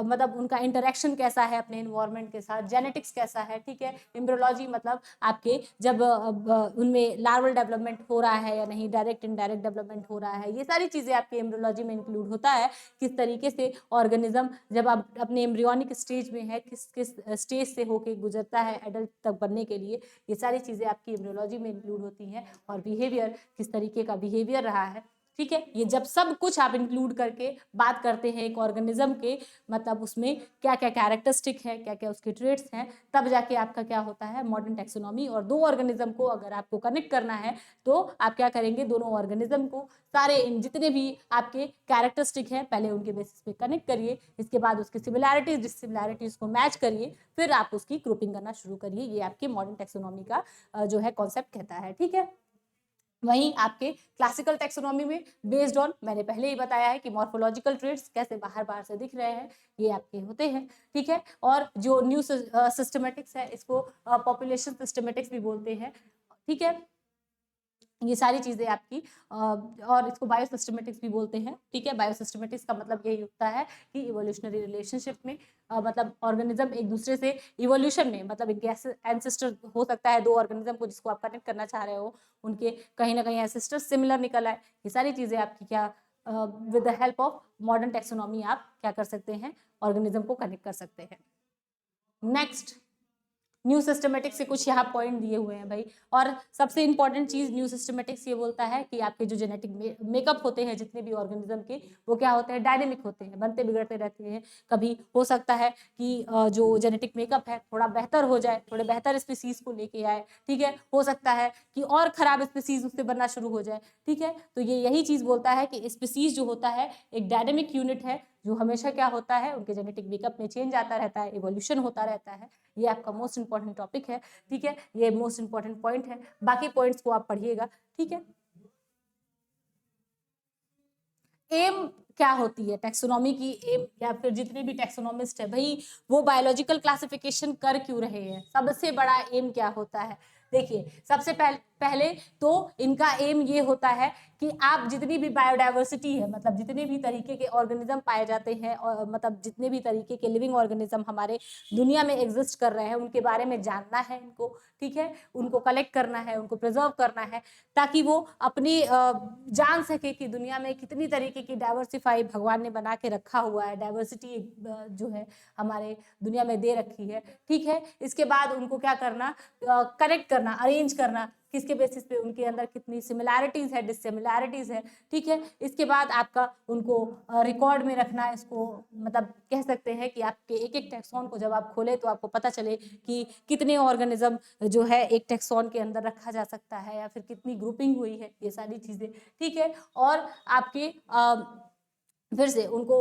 मतलब उनका इंटरेक्शन कैसा है अपने एनवायरनमेंट के साथ, जेनेटिक्स कैसा है, ठीक है, एम्ब्रियोलॉजी मतलब आपके जब उनमें लार्वल डेवलपमेंट हो रहा है या नहीं, डायरेक्ट इनडायरेक्ट डेवलपमेंट हो रहा है, ये सारी चीजें आपके एम्ब्रियोलॉजी में इंक्लूड होता है। किस तरीके से ऑर्गेनिज्म जब आप अपने एम्ब्रियोनिक स्टेज में है किस किस स्टेज से होके गुजरता है एडल्ट तक बनने के लिए, ये सारी चीजें आपकी एम्ब्रियोलॉजी में इंक्लूड होती हैं। और बिहेवियर, किस तरीके का बिहेवियर रहा है, ठीक है, ये जब सब कुछ आप इंक्लूड करके बात करते हैं एक ऑर्गेनिज्म के, मतलब उसमें क्या क्या कैरेक्टरिस्टिक है, क्या क्या उसके ट्रेट्स हैं, तब जाके आपका क्या होता है मॉडर्न टेक्सोनॉमी। और दो ऑर्गेनिज्म को अगर आपको कनेक्ट करना है तो आप क्या करेंगे, दोनों ऑर्गेनिज्म को सारे जितने भी आपके कैरेक्टरिस्टिक है पहले उनके बेसिस पे कनेक्ट करिए, इसके बाद उसकी सिमिलैरिटीज डिसिमिलैरिटीज को मैच करिए, फिर आप उसकी ग्रुपिंग करना शुरू करिए। ये आपके मॉडर्न टेक्सोनॉमी का जो है कॉन्सेप्ट कहता है, ठीक है। वहीं आपके क्लासिकल टेक्सोनॉमी में बेस्ड ऑन, मैंने पहले ही बताया है कि मॉर्फोलॉजिकल ट्रेट्स कैसे बाहर बाहर से दिख रहे हैं, ये आपके होते हैं, ठीक है। और जो न्यू सिस्टमेटिक्स है इसको पॉपुलेशन सिस्टमेटिक्स भी बोलते हैं, ठीक है। ये सारी चीजें आपकी और इसको बायोसिस्टमेटिक्स भी बोलते हैं, ठीक है। बायोसिस्टमेटिक्स का मतलब यही होता है कि इवोल्यूशनरी रिलेशनशिप में मतलब ऑर्गेनिज्म एक दूसरे से इवोल्यूशन में, मतलब एक एंसेस्टर हो सकता है दो ऑर्गेनिज्म को जिसको आप कनेक्ट करना चाह रहे हो, उनके कहीं ना कहीं एंसेस्टर सिमिलर निकल आए, ये सारी चीजें आपकी क्या with the help of modern taxonomy आप क्या कर सकते हैं, ऑर्गेनिज्म को कनेक्ट कर सकते हैं। नेक्स्ट न्यू सिस्टमेटिक्स से कुछ यहाँ पॉइंट दिए हुए हैं भाई। और सबसे इंपॉर्टेंट चीज न्यू सिस्टमेटिक्स ये बोलता है कि आपके जो जेनेटिक मेकअप होते हैं जितने भी ऑर्गेनिज्म के, वो क्या होते हैं, डायनेमिक होते हैं, बनते बिगड़ते रहते हैं। कभी हो सकता है कि जो जेनेटिक मेकअप है थोड़ा बेहतर हो जाए, थोड़े बेहतर स्पीसीज को लेके आए, ठीक है। हो सकता है कि और खराब स्पीसीज उससे बनना शुरू हो जाए, ठीक है। तो ये यही चीज बोलता है कि स्पीसीज जो होता है एक डायनेमिक यूनिट है, जो हमेशा क्या होता है, उनके जेनेटिक मेकअप में चेंज आता रहता है, इवोल्यूशन होता रहता है। ये आपका मोस्ट इंपॉर्टेंट टॉपिक है, ठीक है। ये मोस्ट इंपॉर्टेंट पॉइंट है, बाकी पॉइंट्स को आप पढ़िएगा, ठीक है। एम क्या होती है टैक्सोनॉमी की, एम या फिर जितने भी टैक्सोनॉमिस्ट है भाई वो बायोलॉजिकल क्लासिफिकेशन कर क्यों रहे हैं, सबसे बड़ा एम क्या होता है। देखिए सबसे पहले तो इनका एम ये होता है कि आप जितनी भी बायोडाइवर्सिटी है, मतलब जितने भी तरीके के ऑर्गेनिज्म पाए जाते हैं, और मतलब जितने भी तरीके के लिविंग ऑर्गेनिज्म हमारे दुनिया में एग्जिस्ट कर रहे हैं, उनके बारे में जानना है इनको, ठीक है। उनको कलेक्ट करना है, उनको प्रिजर्व करना है, ताकि वो अपनी जान सके कि दुनिया में कितनी तरीके की डाइवर्सिफाई भगवान ने बना के रखा हुआ है, डाइवर्सिटी जो है हमारे दुनिया में दे रखी है, ठीक है। इसके बाद उनको क्या करना, कनेक्ट करना, अरेंज करना, किसके बेसिस पे उनके अंदर कितनी सिमिलैरिटीज है, डिससिमिलैरिटीज है, ठीक है। इसके बाद आपका उनको रिकॉर्ड में रखना, इसको मतलब कह सकते हैं कि आपके एक एक टैक्सॉन को जब आप खोले तो आपको पता चले कि कितने ऑर्गेनिज्म जो है एक टैक्सॉन के अंदर रखा जा सकता है, या फिर कितनी ग्रुपिंग हुई है, ये सारी चीजें, ठीक है। और आपके फिर से उनको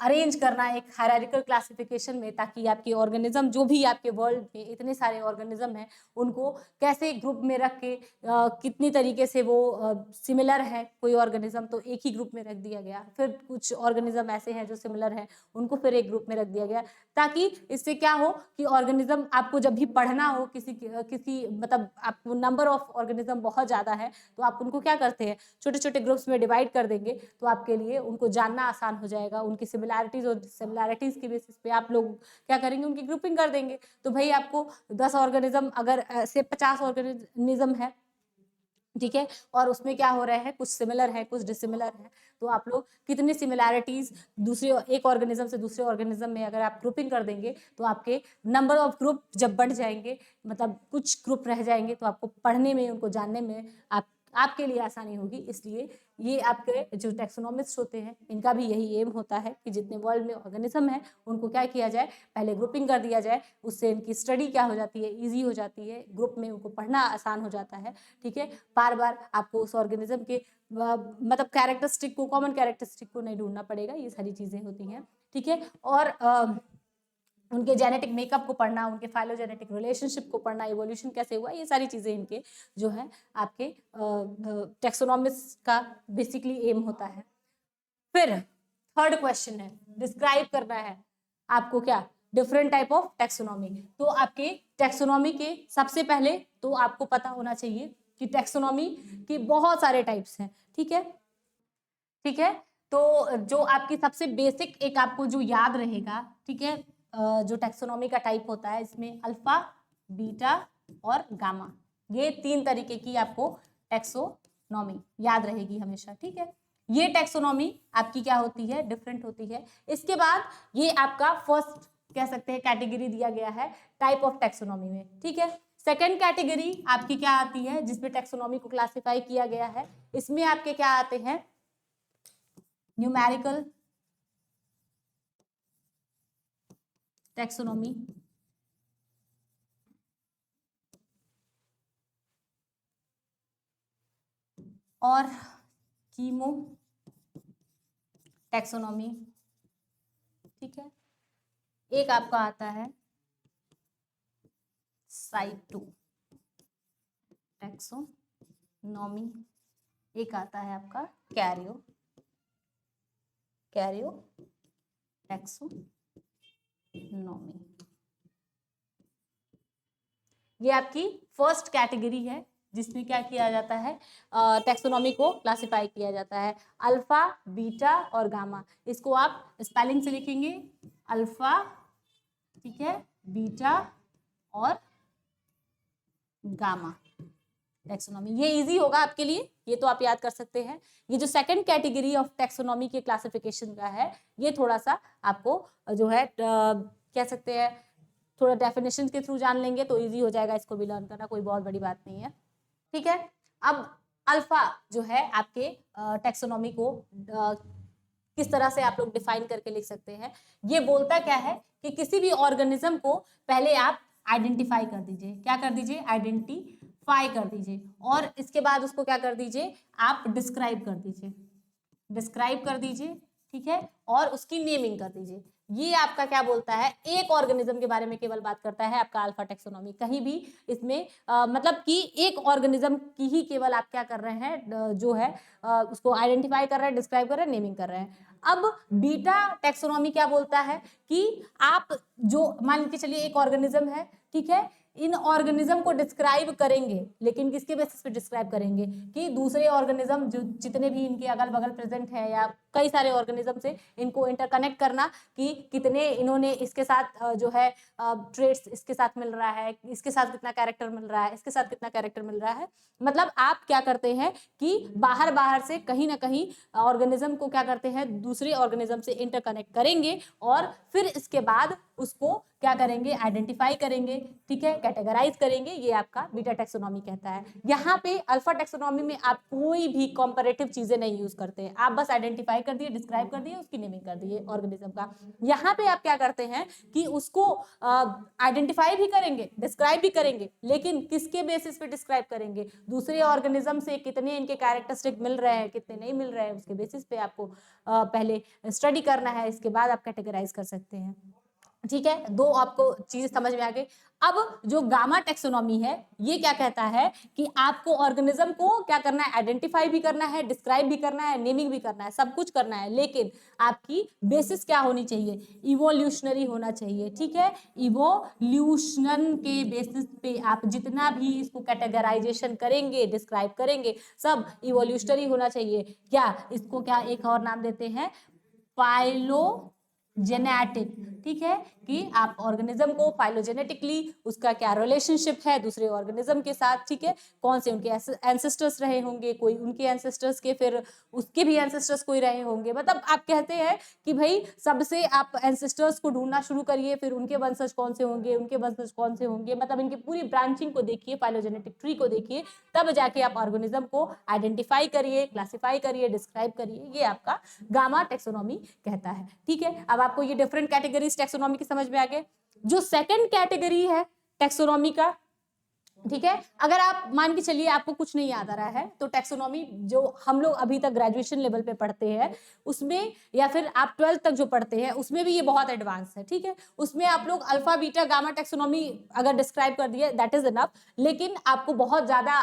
अरेंज करना एक हायरार्किकल क्लासिफिकेशन में, ताकि आपके ऑर्गेनिज्म जो भी आपके वर्ल्ड में इतने सारे ऑर्गेनिज्म हैं उनको कैसे ग्रुप में रख के कितनी तरीके से वो सिमिलर है, कोई ऑर्गेनिज्म तो एक ही ग्रुप में रख दिया गया, फिर कुछ ऑर्गेनिज्म ऐसे हैं जो सिमिलर हैं उनको फिर एक ग्रुप में रख दिया गया, ताकि इससे क्या हो कि ऑर्गेनिज्म आपको जब भी पढ़ना हो किसी मतलब आपको नंबर ऑफ ऑर्गेनिज्म बहुत ज्यादा है तो आप उनको क्या करते हैं, छोटे छोटे ग्रुप्स में डिवाइड कर देंगे, तो आपके लिए उनको जानना आसान हो जाएगा। उनकी सिमिलैरिटीज और डिससिमिलैरिटीज की बेसिस पे आप लोग क्या करेंगे, उनकी ग्रुपिंग कर देंगे। तो भाई आपको 10 ऑर्गेनिज्म अगर से 50 ऑर्गेनिज्म है, ठीक है, और उसमें क्या हो रहे हैं, कुछ सिमिलर है कुछ डिसिमिलर है, तो आप लोग कितनी सिमिलैरिटीज दूसरे एक ऑर्गेनिज्म से दूसरे ऑर्गेनिज्म में अगर आप ग्रुपिंग कर देंगे तो आपके नंबर ऑफ ग्रुप जब बढ़ जाएंगे, मतलब कुछ ग्रुप रह जाएंगे, तो आपको पढ़ने में, उनको जानने में आपके लिए आसानी होगी। इसलिए ये आपके जो टैक्सोनॉमिस्ट होते हैं इनका भी यही एम होता है कि जितने वर्ल्ड में ऑर्गेनिज्म है उनको क्या किया जाए, पहले ग्रुपिंग कर दिया जाए, उससे इनकी स्टडी क्या हो जाती है, ईजी हो जाती है, ग्रुप में उनको पढ़ना आसान हो जाता है, ठीक है। बार बार आपको उस ऑर्गेनिज्म के मतलब कैरेक्टरिस्टिक को, कॉमन कैरेक्टरिस्टिक को नहीं ढूंढना पड़ेगा, ये सारी चीजें होती हैं, ठीक है। और उनके जेनेटिक मेकअप को पढ़ना, उनके फाइलोजेनेटिक रिलेशनशिप को पढ़ना, इवोल्यूशन कैसे हुआ, ये सारी चीजें इनके जो है आपके टैक्सोनॉमिस्ट का बेसिकली एम होता है। फिर थर्ड क्वेश्चन है, डिस्क्राइब करना है आपको क्या, डिफरेंट टाइप ऑफ टैक्सोनॉमी। तो आपके टैक्सोनॉमी के सबसे पहले तो आपको पता होना चाहिए कि टैक्सोनॉमी के बहुत सारे टाइप्स हैं, ठीक है, ठीक है। तो जो आपकी सबसे बेसिक एक आपको जो याद रहेगा, ठीक है, जो टैक्सोनॉमी का टाइप होता है इसमें अल्फा, बीटा और गामा, ये 3 तरीके की आपको टैक्सोनॉमी याद रहेगी हमेशा, ठीक है। ये टैक्सोनॉमी आपकी क्या होती है, डिफरेंट होती है। इसके बाद ये आपका फर्स्ट कह सकते हैं कैटेगरी दिया गया है टाइप ऑफ टैक्सोनॉमी में, ठीक है। सेकेंड कैटेगरी आपकी क्या आती है जिसमें टैक्सोनॉमी को क्लासिफाई किया गया है, इसमें आपके क्या आते हैं, न्यूमेरिकल टैक्सोनॉमी, और कीमो टैक्सोनॉमी, ठीक है। एक आपका आता है साइटो टैक्सोनॉमी, एक आता है आपका कैरियो टैक्सोनॉमी। ये आपकी फर्स्ट कैटेगरी है जिसमें क्या किया जाता है, टैक्सोनॉमी को क्लासिफाई किया जाता है, अल्फा, बीटा और गामा। इसको आप स्पेलिंग से लिखेंगे, अल्फा, ठीक है, बीटा और गामा टैक्सोनॉमी। ये इजी होगा आपके लिए, ये तो आप याद कर सकते हैं। ये जो सेकंड कैटेगरी ऑफ टैक्सोनॉमी के क्लासिफिकेशन का है, ये थोड़ा सा आपको जो है कह सकते हैं थोड़ा डेफिनेशन के थ्रू जान लेंगे तो इजी हो जाएगा, इसको भी लर्न करना कोई बहुत बड़ी बात नहीं है, ठीक है। अब अल्फा जो है आपके टैक्सोनॉमी को किस तरह से आप लोग डिफाइन करके लिख सकते हैं, ये बोलता क्या है कि किसी भी ऑर्गेनिज्म को पहले आप आइडेंटिफाई कर दीजिए, क्या कर दीजिए, आइडेंटिफाई कर दीजिए, और इसके बाद उसको क्या कर दीजिए, आप डिस्क्राइब कर दीजिए, डिस्क्राइब कर दीजिए, ठीक है, और उसकी नेमिंग कर दीजिए। ये आपका क्या बोलता है, एक ऑर्गेनिज्म के बारे में केवल बात करता है आपका अल्फा टैक्सोनॉमी। कहीं भी इसमें मतलब कि एक ऑर्गेनिज्म की ही केवल आप क्या कर रहे हैं, जो है उसको आइडेंटिफाई कर रहे हैं, डिस्क्राइब कर रहे हैं, नेमिंग कर रहे हैं। अब बीटा टैक्सोनॉमी क्या बोलता है कि आप जो मान के चलिए एक ऑर्गेनिज्म है, ठीक है, इन ऑर्गेनिज्म को डिस्क्राइब करेंगे, लेकिन किसके बेसिस पे डिस्क्राइब करेंगे कि दूसरे ऑर्गेनिज्म जो जितने भी इनके अगल बगल प्रेजेंट है या कई सारे ऑर्गेनिज्म से इनको इंटरकनेक्ट करना कि कितने इन्होंने इसके साथ जो है ट्रेट्स इसके साथ मिल रहा है, इसके साथ कितना कैरेक्टर मिल रहा है, इसके साथ कितना कैरेक्टर मिल रहा है। मतलब आप क्या करते हैं कि बाहर बाहर से कहीं ना कहीं ऑर्गेनिज्म को क्या करते हैं, दूसरे ऑर्गेनिज्म से इंटरकनेक्ट करेंगे और फिर इसके बाद उसको क्या करेंगे, आइडेंटिफाई करेंगे, ठीक है, कैटेगराइज करेंगे। ये आपका बीटा टैक्सोनॉमी कहता है। यहाँ पे अल्फा टैक्सोनॉमी में आप कोई भी कंपैरेटिव चीजें नहीं यूज करते हैं, आप बस आइडेंटिफाई कर दिए, डिस्क्राइब कर दिए, उसकी नेमिंग कर दिए ऑर्गेनिज्म का। यहाँ पे आप क्या करते हैं कि उसको आइडेंटिफाई भी करेंगे, डिस्क्राइब भी करेंगे, लेकिन किसके बेसिस पे डिस्क्राइब करेंगे, दूसरे ऑर्गेनिज्म से कितने इनके कैरेक्टरिस्टिक मिल रहे हैं, कितने नहीं मिल रहे हैं, उसके बेसिस पे आपको पहले स्टडी करना है, इसके बाद आप कैटेगराइज कर सकते हैं, ठीक है। दो आपको चीज समझ में आ गई। अब जो गामा टैक्सोनॉमी है ये क्या कहता है कि आपको ऑर्गेनिज्म को क्या करना है, आइडेंटिफाई भी करना है, डिस्क्राइब भी करना है, नेमिंग भी करना है, सब कुछ करना है, लेकिन आपकी बेसिस क्या होनी चाहिए, इवोल्यूशनरी होना चाहिए, ठीक है। इवोल्यूशन के बेसिस पे आप जितना भी इसको कैटेगराइजेशन करेंगे, डिस्क्राइब करेंगे, सब इवोल्यूशनरी होना चाहिए। क्या इसको क्या एक और नाम देते हैं, फाइलोजेनेटिक, ठीक है, कि आप ऑर्गेनिज्म को फाइलोजेनेटिकली उसका क्या रिलेशनशिप है दूसरे ऑर्गेनिज्म के साथ, ठीक है, कौन से उनके एंसेस्टर्स रहे होंगे, कोई उनके एंसेस्टर्स के फिर उसके भी एंसेस्टर्स कोई रहे होंगे। मतलब आप कहते हैं कि भाई सबसे आप एंसेस्टर्स को ढूंढना शुरू करिए, फिर उनके वंशज कौन से होंगे, उनके वंशज कौन से होंगे, मतलब इनकी पूरी ब्रांचिंग को देखिए, फाइलोजेनेटिक ट्री को देखिए, तब जाके आप ऑर्गेनिज्म को आइडेंटिफाई करिए, क्लासिफाई करिए, डिस्क्राइब करिए। ये आपका गामा टैक्सोनॉमी कहता है, ठीक है। अब आपको ये डिफरेंट कैटेगरीज टैक्सोनॉमी की समझ में आ गए। जो सेकंड कैटेगरी है टैक्सोनॉमी का, ठीक है, अगर आप मान के चलिए आपको कुछ नहीं याद आ रहा है तो टैक्सोनॉमी जो हम लोग अभी तक ग्रेजुएशन लेवल पे पढ़ते हैं उसमें, या फिर आप 12th तक जो पढ़ते हैं उसमें भी ये बहुत एडवांस है, ठीक है। उसमें आप लोग अल्फा बीटा गामा टैक्सोनॉमी अगर डिस्क्राइब कर दिए दैट इज इनफ, लेकिन आपको बहुत ज्यादा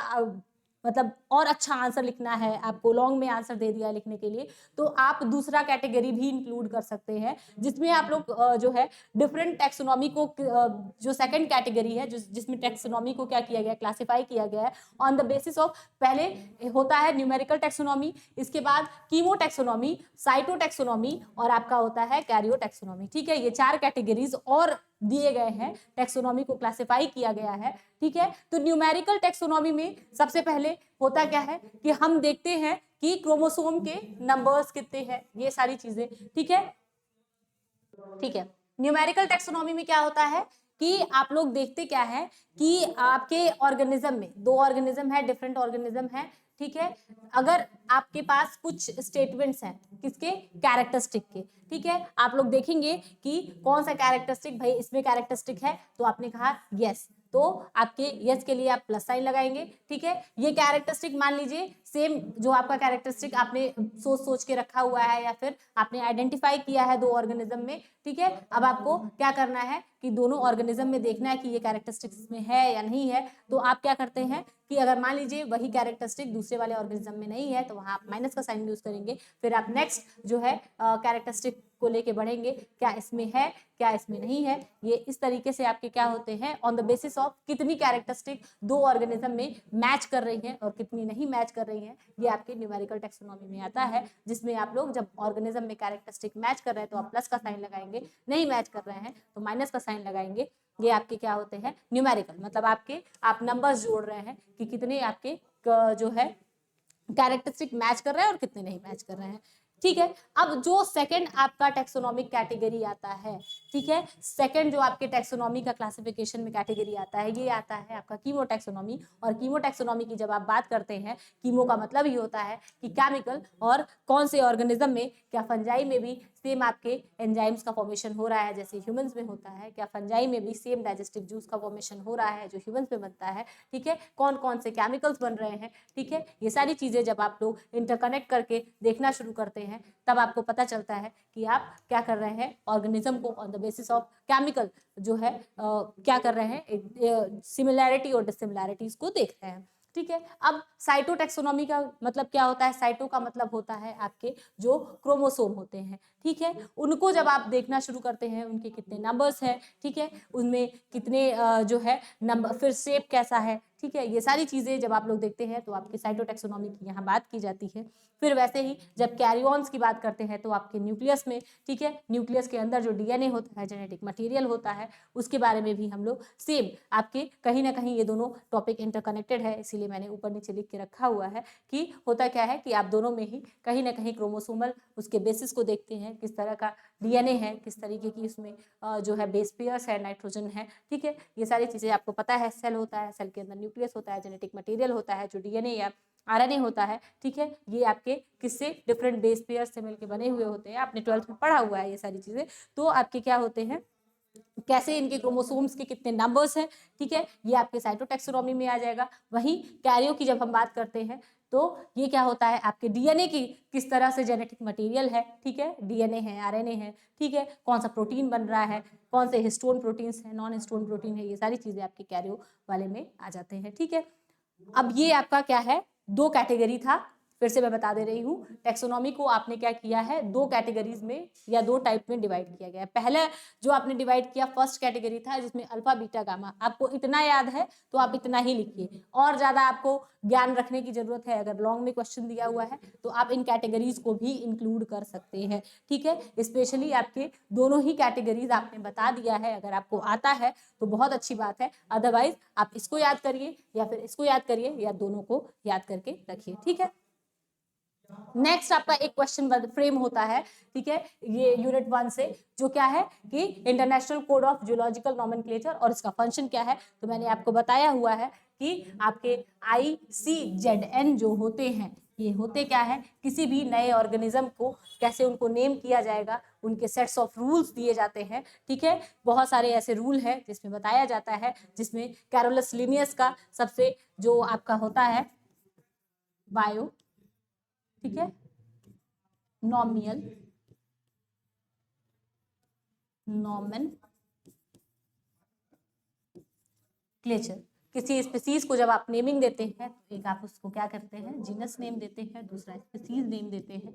मतलब और अच्छा आंसर लिखना है, आपको लॉन्ग में आंसर दे दिया लिखने के लिए, तो आप दूसरा कैटेगरी भी इंक्लूड कर सकते हैं, जिसमें आप लोग जो है डिफरेंट टैक्सोनॉमी को जो सेकंड कैटेगरी है जिसमें टैक्सोनॉमी को क्या किया गया, क्लासिफाई किया गया है ऑन द बेसिस ऑफ, पहले होता है न्यूमेरिकल टैक्सोनॉमी, इसके बाद कीमो टैक्सोनॉमी, साइटो टैक्सोनॉमी और आपका होता है कैरियो टैक्सोनॉमी, ठीक है। ये 4 कैटेगरीज और दिए गए हैं, टैक्सोनॉमी को क्लासिफाई किया गया है, ठीक है। तो न्यूमेरिकल टैक्सोनॉमी में सबसे पहले होता क्या है कि हम देखते हैं कि क्रोमोसोम के नंबर्स कितने हैं, ये सारी चीजें, ठीक है, ठीक है। न्यूमेरिकल टैक्सोनॉमी में क्या होता है कि आप लोग देखते क्या है कि आपके ऑर्गेनिज्म में 2 ऑर्गेनिज्म है, डिफरेंट ऑर्गेनिज्म है, ठीक है। अगर आपके पास कुछ स्टेटमेंट्स हैं किसके, कैरेक्टरिस्टिक के, ठीक है, आप लोग देखेंगे कि कौन सा कैरेक्टरिस्टिक, भाई इसमें कैरेक्टरिस्टिक है तो आपने कहा यस, तो आपके यस के लिए आप प्लस साइन लगाएंगे, ठीक है। ये कैरेक्टरिस्टिक मान लीजिए सेम जो आपका कैरेक्टरिस्टिक आपने सोच सोच के रखा हुआ है या फिर आपने आइडेंटिफाई किया है 2 ऑर्गेनिज्म में, ठीक है। अब आपको क्या करना है कि दोनों ऑर्गेनिज्म में देखना है कि ये कैरेक्टरिस्टिक्स में है या नहीं है, तो आप क्या करते हैं कि अगर मान लीजिए वही कैरेक्टरिस्टिक दूसरे वाले ऑर्गेनिज्म में नहीं है तो वहां आप माइनस का साइन यूज करेंगे, फिर आप नेक्स्ट जो है कैरेक्टरिस्टिक को लेके बढ़ेंगे, क्या इसमें है क्या इसमें नहीं है। ये इस तरीके से आपके क्या होते हैं, ऑन द बेसिस ऑफ कितनी कैरेक्टरिस्टिक 2 ऑर्गेनिज्म में मैच कर रही है और कितनी नहीं मैच कर रही है, ये आपके न्यूमेरिकल टैक्सोनॉमी में आता है, जिसमें आप लोग जब ऑर्गेनिज्म में कैरेक्टरिस्टिक मैच कर रहे हैं तो आप प्लस का साइन लगाएंगे, नहीं मैच कर रहे हैं तो माइनस का साइन लगाएंगे। ये आपके क्या होते हैं, न्यूमेरिकल, मतलब आपके आप नंबर्स जोड़ रहे हैं कि कितने आपके जो है कैरेक्टरिस्टिक मैच कर रहे हैं और कितने नहीं मैच कर रहे हैं। ठीक है। अब जो सेकंड आपका टेक्सोनॉमिक कैटेगरी आता है, ठीक है, सेकंड जो आपके टेक्सोनॉमी का क्लासिफिकेशन में कैटेगरी आता है, ये आता है आपका कीमो टेक्सोनॉमी। और कीमो टेक्सोनॉमी की जब आप बात करते हैं, कीमो का मतलब ही होता है कि केमिकल, और कौन से ऑर्गेनिज्म में, क्या फंजाई में भी सेम आपके एंजाइम्स का फॉर्मेशन हो रहा है जैसे ह्यूमंस में होता है, क्या फंजाई में भी सेम डाइजेस्टिव जूस का फॉर्मेशन हो रहा है जो ह्यूमंस में बनता है, ठीक है, कौन कौन से केमिकल्स बन रहे हैं, ठीक है, ये सारी चीजें जब आप लोग इंटरकनेक्ट करके देखना शुरू करते हैं, तब आपको पता चलता है कि आप क्या कर रहे हैं, ऑर्गेनिज्म को on the basis of chemical जो है क्या कर रहे हैं, सिमिलैरिटी और डिसिमिलैरिटीज को देख रहे हैं, ठीक है। अब साइटोटैक्सोनॉमी का मतलब क्या होता है? साइटो का मतलब होता है आपके जो क्रोमोसोम होते हैं, ठीक है, उनको जब आप देखना शुरू करते हैं, उनके कितने नंबर्स हैं, ठीक है, उनमें कितने जो है नंबर, फिर शेप कैसा है, ठीक है, ये सारी चीजें जब आप लोग देखते हैं तो आपकी साइटोटैक्सोनॉमी की यहाँ बात की जाती है। फिर वैसे ही जब कैरियॉन्स की बात करते हैं तो आपके न्यूक्लियस में, ठीक है, न्यूक्लियस के अंदर जो डीएनए होता है, जेनेटिक मटेरियल होता है, उसके बारे में भी हम लोग सेम आपके कहीं ना कहीं ये दोनों टॉपिक इंटरकनेक्टेड है, इसीलिए मैंने ऊपर नीचे लिख के रखा हुआ है कि होता क्या है कि आप दोनों में ही कहीं ना कहीं क्रोमोसोमल उसके बेसिस को देखते हैं, किस तरह का डीएनए है, किस तरीके की उसमें जो है बेस पेयर्स है, नाइट्रोजन है, ठीक है, ये सारी चीजें आपको पता है। सेल होता है, सेल के अंदर न्यूक्लियस होता है, जेनेटिक मटेरियल होता है जो डीएनए या आरएनए होता है, ठीक है, ये आपके किससे डिफरेंट बेस पेयर से मिलकर बने हुए होते हैं, आपने 12th में पढ़ा हुआ है ये सारी चीजें। तो आपके क्या होते हैं, कैसे इनके क्रोमोसोम्स के कितने नंबर्स हैं, ठीक है, ये आपके साइटोटैक्सोनॉमी में आ जाएगा। वहीं कैरियो की जब हम बात करते हैं तो ये क्या होता है, आपके डीएनए की किस तरह से जेनेटिक मटेरियल है, ठीक है, डीएनए है, आरएनए है, ठीक है, कौन सा प्रोटीन बन रहा है, कौन से हिस्टोन प्रोटीन्स है, नॉन हिस्टोन प्रोटीन है, ये सारी चीजें आपके कैरियो वाले में आ जाते हैं, ठीक है। अब ये आपका क्या है, दो कैटेगरी था, फिर से मैं बता दे रही हूँ, टेक्सोनॉमी को आपने क्या किया है, दो कैटेगरीज में या दो टाइप में डिवाइड किया गया है। पहला जो आपने डिवाइड किया फर्स्ट कैटेगरी था जिसमें अल्फा बीटा गामा, आपको इतना याद है तो आप इतना ही लिखिए, और ज्यादा आपको ज्ञान रखने की जरूरत है, अगर लॉन्ग में क्वेश्चन दिया हुआ है तो आप इन कैटेगरीज को भी इंक्लूड कर सकते हैं, ठीक है। स्पेशली आपके दोनों ही कैटेगरीज आपने बता दिया है, अगर आपको आता है तो बहुत अच्छी बात है, अदरवाइज आप इसको याद करिए या फिर इसको याद करिए या दोनों को याद करके रखिए, ठीक है। नेक्स्ट आपका एक क्वेश्चन फ्रेम होता है, ठीक है, ये यूनिट 1 से, जो क्या है कि international code of geological nomenclature, और इसका फंक्शन क्या है, तो मैंने आपको बताया हुआ है कि आपके ICZN जो होते हैं, ये होते क्या है, किसी भी नए ऑर्गेनिज्म को कैसे उनको नेम किया जाएगा, उनके सेट्स ऑफ रूल्स दिए जाते हैं, ठीक है। बहुत सारे ऐसे रूल है जिसमें बताया जाता है, जिसमें कैरोलस लिनियस का सबसे जो आपका होता है बायो, ठीक है, नॉमियल नॉमेनक्लेचर, किसी स्पीसीज को जब आप नेमिंग देते हैं तो एक आप उसको क्या करते हैं, जीनस नेम देते हैं, दूसरा स्पीसीज नेम देते हैं,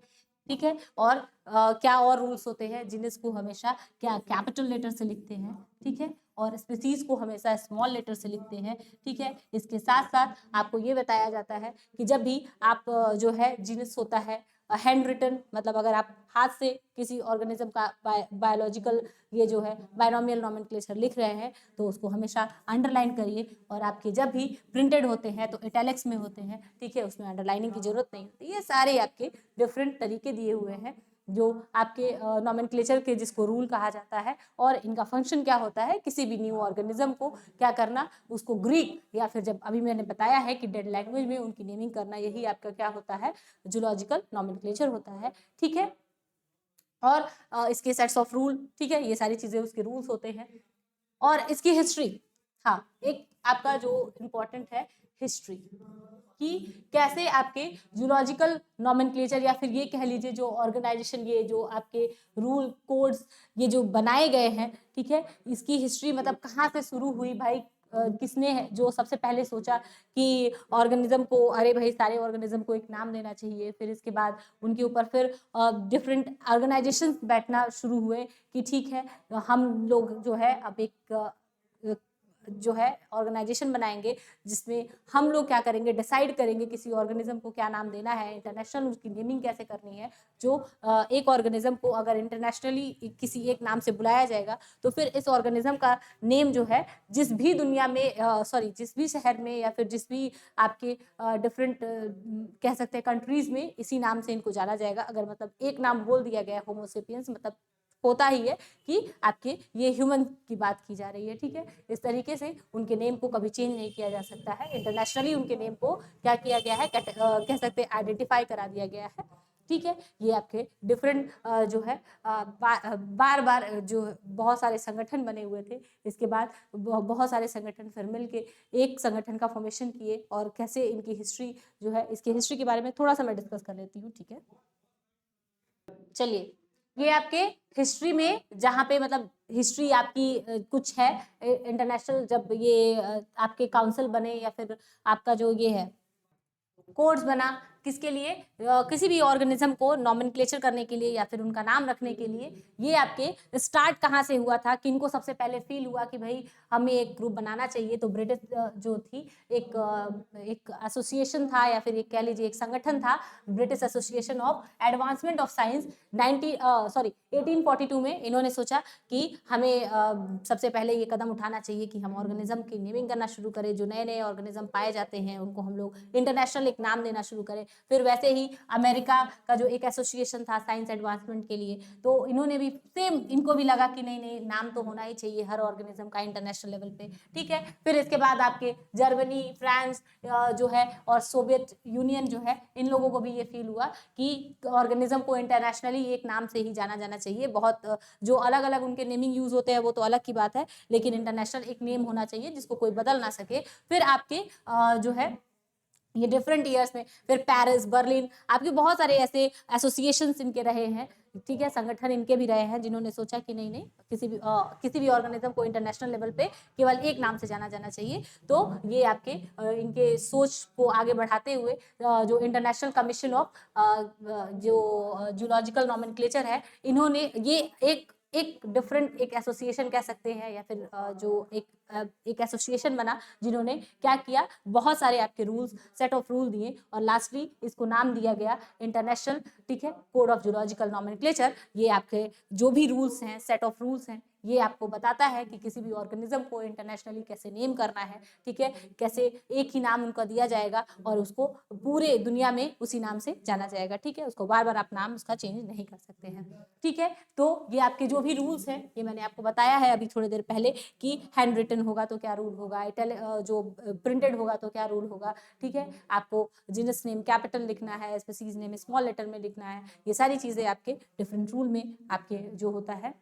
ठीक है। और क्या और रूल्स होते हैं, जीनस को हमेशा क्या कैपिटल लेटर से लिखते हैं, ठीक है, और स्पीसीज को हमेशा स्मॉल लेटर से लिखते हैं, ठीक है। इसके साथ साथ आपको ये बताया जाता है कि जब भी आप जो है जीनस होता है हैंड रिटन, मतलब अगर आप हाथ से किसी ऑर्गेनिज्म का बायोलॉजिकल ये जो है बायनोमियल नॉमेनक्लेचर लिख रहे हैं तो उसको हमेशा अंडरलाइन करिए, और आपके जब भी प्रिंटेड होते हैं तो इटैलिक्स में होते हैं, ठीक है, उसमें अंडरलाइनिंग की जरूरत नहीं होती। ये सारे आपके डिफरेंट तरीके दिए हुए हैं जो आपके नॉमेनक्लेचर के, जिसको रूल कहा जाता है, और इनका फंक्शन क्या होता है, किसी भी न्यू ऑर्गेनिज्म को क्या करना, उसको ग्रीक या फिर जब अभी मैंने बताया है कि डेड लैंग्वेज में उनकी नेमिंग करना, यही आपका क्या होता है, जूलॉजिकल नॉमेनक्लेचर होता है, ठीक है। और इसके सेट्स ऑफ रूल, ठीक है, ये सारी चीजें उसके रूल्स होते हैं। और इसकी हिस्ट्री, हाँ, एक आपका जो इम्पोर्टेंट है हिस्ट्री, कि कैसे आपके जूलॉजिकल नॉमेनक्लेचर या फिर ये कह लीजिए जो ऑर्गेनाइजेशन, ये जो आपके रूल कोड्स ये जो बनाए गए हैं, ठीक है, इसकी हिस्ट्री मतलब कहाँ से शुरू हुई भाई, किसने जो सबसे पहले सोचा कि ऑर्गेनिज्म को, अरे भाई सारे ऑर्गेनिज्म को एक नाम देना चाहिए, फिर इसके बाद उनके ऊपर फिर डिफरेंट ऑर्गेनाइजेशंस बैठना शुरू हुए कि ठीक है हम लोग जो है अब एक जो है ऑर्गेनाइजेशन बनाएंगे जिसमें हम लोग क्या करेंगे, डिसाइड करेंगे किसी ऑर्गेनिज्म को क्या नाम देना है, इंटरनेशनल उसकी नेमिंग कैसे करनी है। जो एक ऑर्गेनिज्म को अगर इंटरनेशनली किसी एक नाम से बुलाया जाएगा तो फिर इस ऑर्गेनिज्म का नेम जो है जिस भी दुनिया में जिस भी शहर में या फिर जिस भी आपके डिफरेंट कह सकते हैं कंट्रीज में इसी नाम से इनको जाना जाएगा। अगर मतलब एक नाम बोल दिया गया होमोसेपियंस, मतलब होता ही है कि आपके ये ह्यूमन की बात की जा रही है, ठीक है। इस तरीके से उनके नेम को कभी चेंज नहीं किया जा सकता है। इंटरनेशनली उनके नेम को क्या किया गया है, कह सकते हैं आइडेंटिफाई करा दिया गया है, ठीक है। ये आपके डिफरेंट जो है बार बार जो बहुत सारे संगठन बने हुए थे, इसके बाद बहुत सारे संगठन फिर मिलके एक संगठन का फॉर्मेशन किए और कैसे इनकी हिस्ट्री जो है, इसकी हिस्ट्री के बारे में थोड़ा सा मैं डिस्कस कर लेती हूँ, ठीक है। चलिए, ये आपके हिस्ट्री में जहाँ पे मतलब हिस्ट्री आपकी कुछ है इंटरनेशनल, जब ये आपके काउंसिल बने या फिर आपका जो ये है कोड्स बना, किसके लिए, किसी भी ऑर्गेनिज्म को नॉमेनक्लेचर करने के लिए या फिर उनका नाम रखने के लिए। ये आपके स्टार्ट कहाँ से हुआ था, किनको सबसे पहले फील हुआ कि भाई हमें एक ग्रुप बनाना चाहिए, तो ब्रिटिश जो थी एक एसोसिएशन था या फिर एक कह लीजिए एक संगठन था, British association of advancement of science 1842 में इन्होंने सोचा कि हमें सबसे पहले ये कदम उठाना चाहिए कि हम ऑर्गेनिज्म की नेमिंग करना शुरू करें, जो नए नए ऑर्गेनिज्म पाए जाते हैं उनको हम लोग इंटरनेशनल एक नाम देना शुरू करें। फिर वैसे ही अमेरिका का जो एक एसोसिएशन था साइंस एडवांसमेंट के लिए, तो इन्होंने भी सेम, इनको भी लगा कि नहीं नहीं नाम तो होना ही चाहिए हर ऑर्गेनिज्म का इंटरनेशनल लेवल पे, ठीक है। फिर इसके बाद आपके जर्मनी, फ्रांस जो है और सोवियत यूनियन जो है, इन लोगों को भी ये फील हुआ कि ऑर्गेनिज्म को इंटरनेशनली एक नाम से ही जाना जाना चाहिए। बहुत जो अलग अलग उनके नेमिंग यूज होते हैं वो तो अलग की बात है, लेकिन इंटरनेशनल एक नेम होना चाहिए जिसको कोई बदल ना सके। फिर आपके जो है ये डिफरेंट ईयर्स में फिर पेरिस, बर्लिन, आपके बहुत सारे ऐसे एसोसिएशंस इनके रहे हैं, ठीक है, संगठन इनके भी रहे हैं जिन्होंने सोचा कि नहीं नहीं किसी भी ऑर्गेनिज्म को इंटरनेशनल लेवल पे केवल एक नाम से जाना जाना चाहिए। तो ये आपके इनके सोच को आगे बढ़ाते हुए जो इंटरनेशनल कमीशन ऑफ जो जूलॉजिकल नॉमेनक्लेचर है, इन्होंने ये एक डिफरेंट एक एसोसिएशन कह सकते हैं या फिर जो एक एसोसिएशन बना जिन्होंने क्या किया, बहुत सारे आपके रूल्स, सेट ऑफ रूल दिए और लास्टली इसको नाम दिया गया इंटरनेशनल, ठीक है, कोड ऑफ जूलॉजिकल नॉमेनक्लेचर। ये आपके जो भी रूल्स हैं, सेट ऑफ रूल्स हैं, ये आपको बताता है कि किसी भी ऑर्गेनिज्म को इंटरनेशनली कैसे नेम करना है, ठीक है, कैसे एक ही नाम उनका दिया जाएगा और उसको पूरे दुनिया में उसी नाम से जाना जाएगा, ठीक है, उसको बार बार आप नाम उसका चेंज नहीं कर सकते हैं, ठीक है। तो ये आपके जो भी रूल्स हैं, ये मैंने आपको बताया है अभी थोड़ी देर पहले कि हैंड रिटन होगा तो क्या रूल होगा, जो प्रिंटेड होगा तो क्या रूल होगा, ठीक है, आपको जीनस नेम कैपिटल लिखना है, स्पीसीज नेम स्मॉल लेटर में लिखना है, ये सारी चीजें आपके डिफरेंट रूल में आपके जो होता है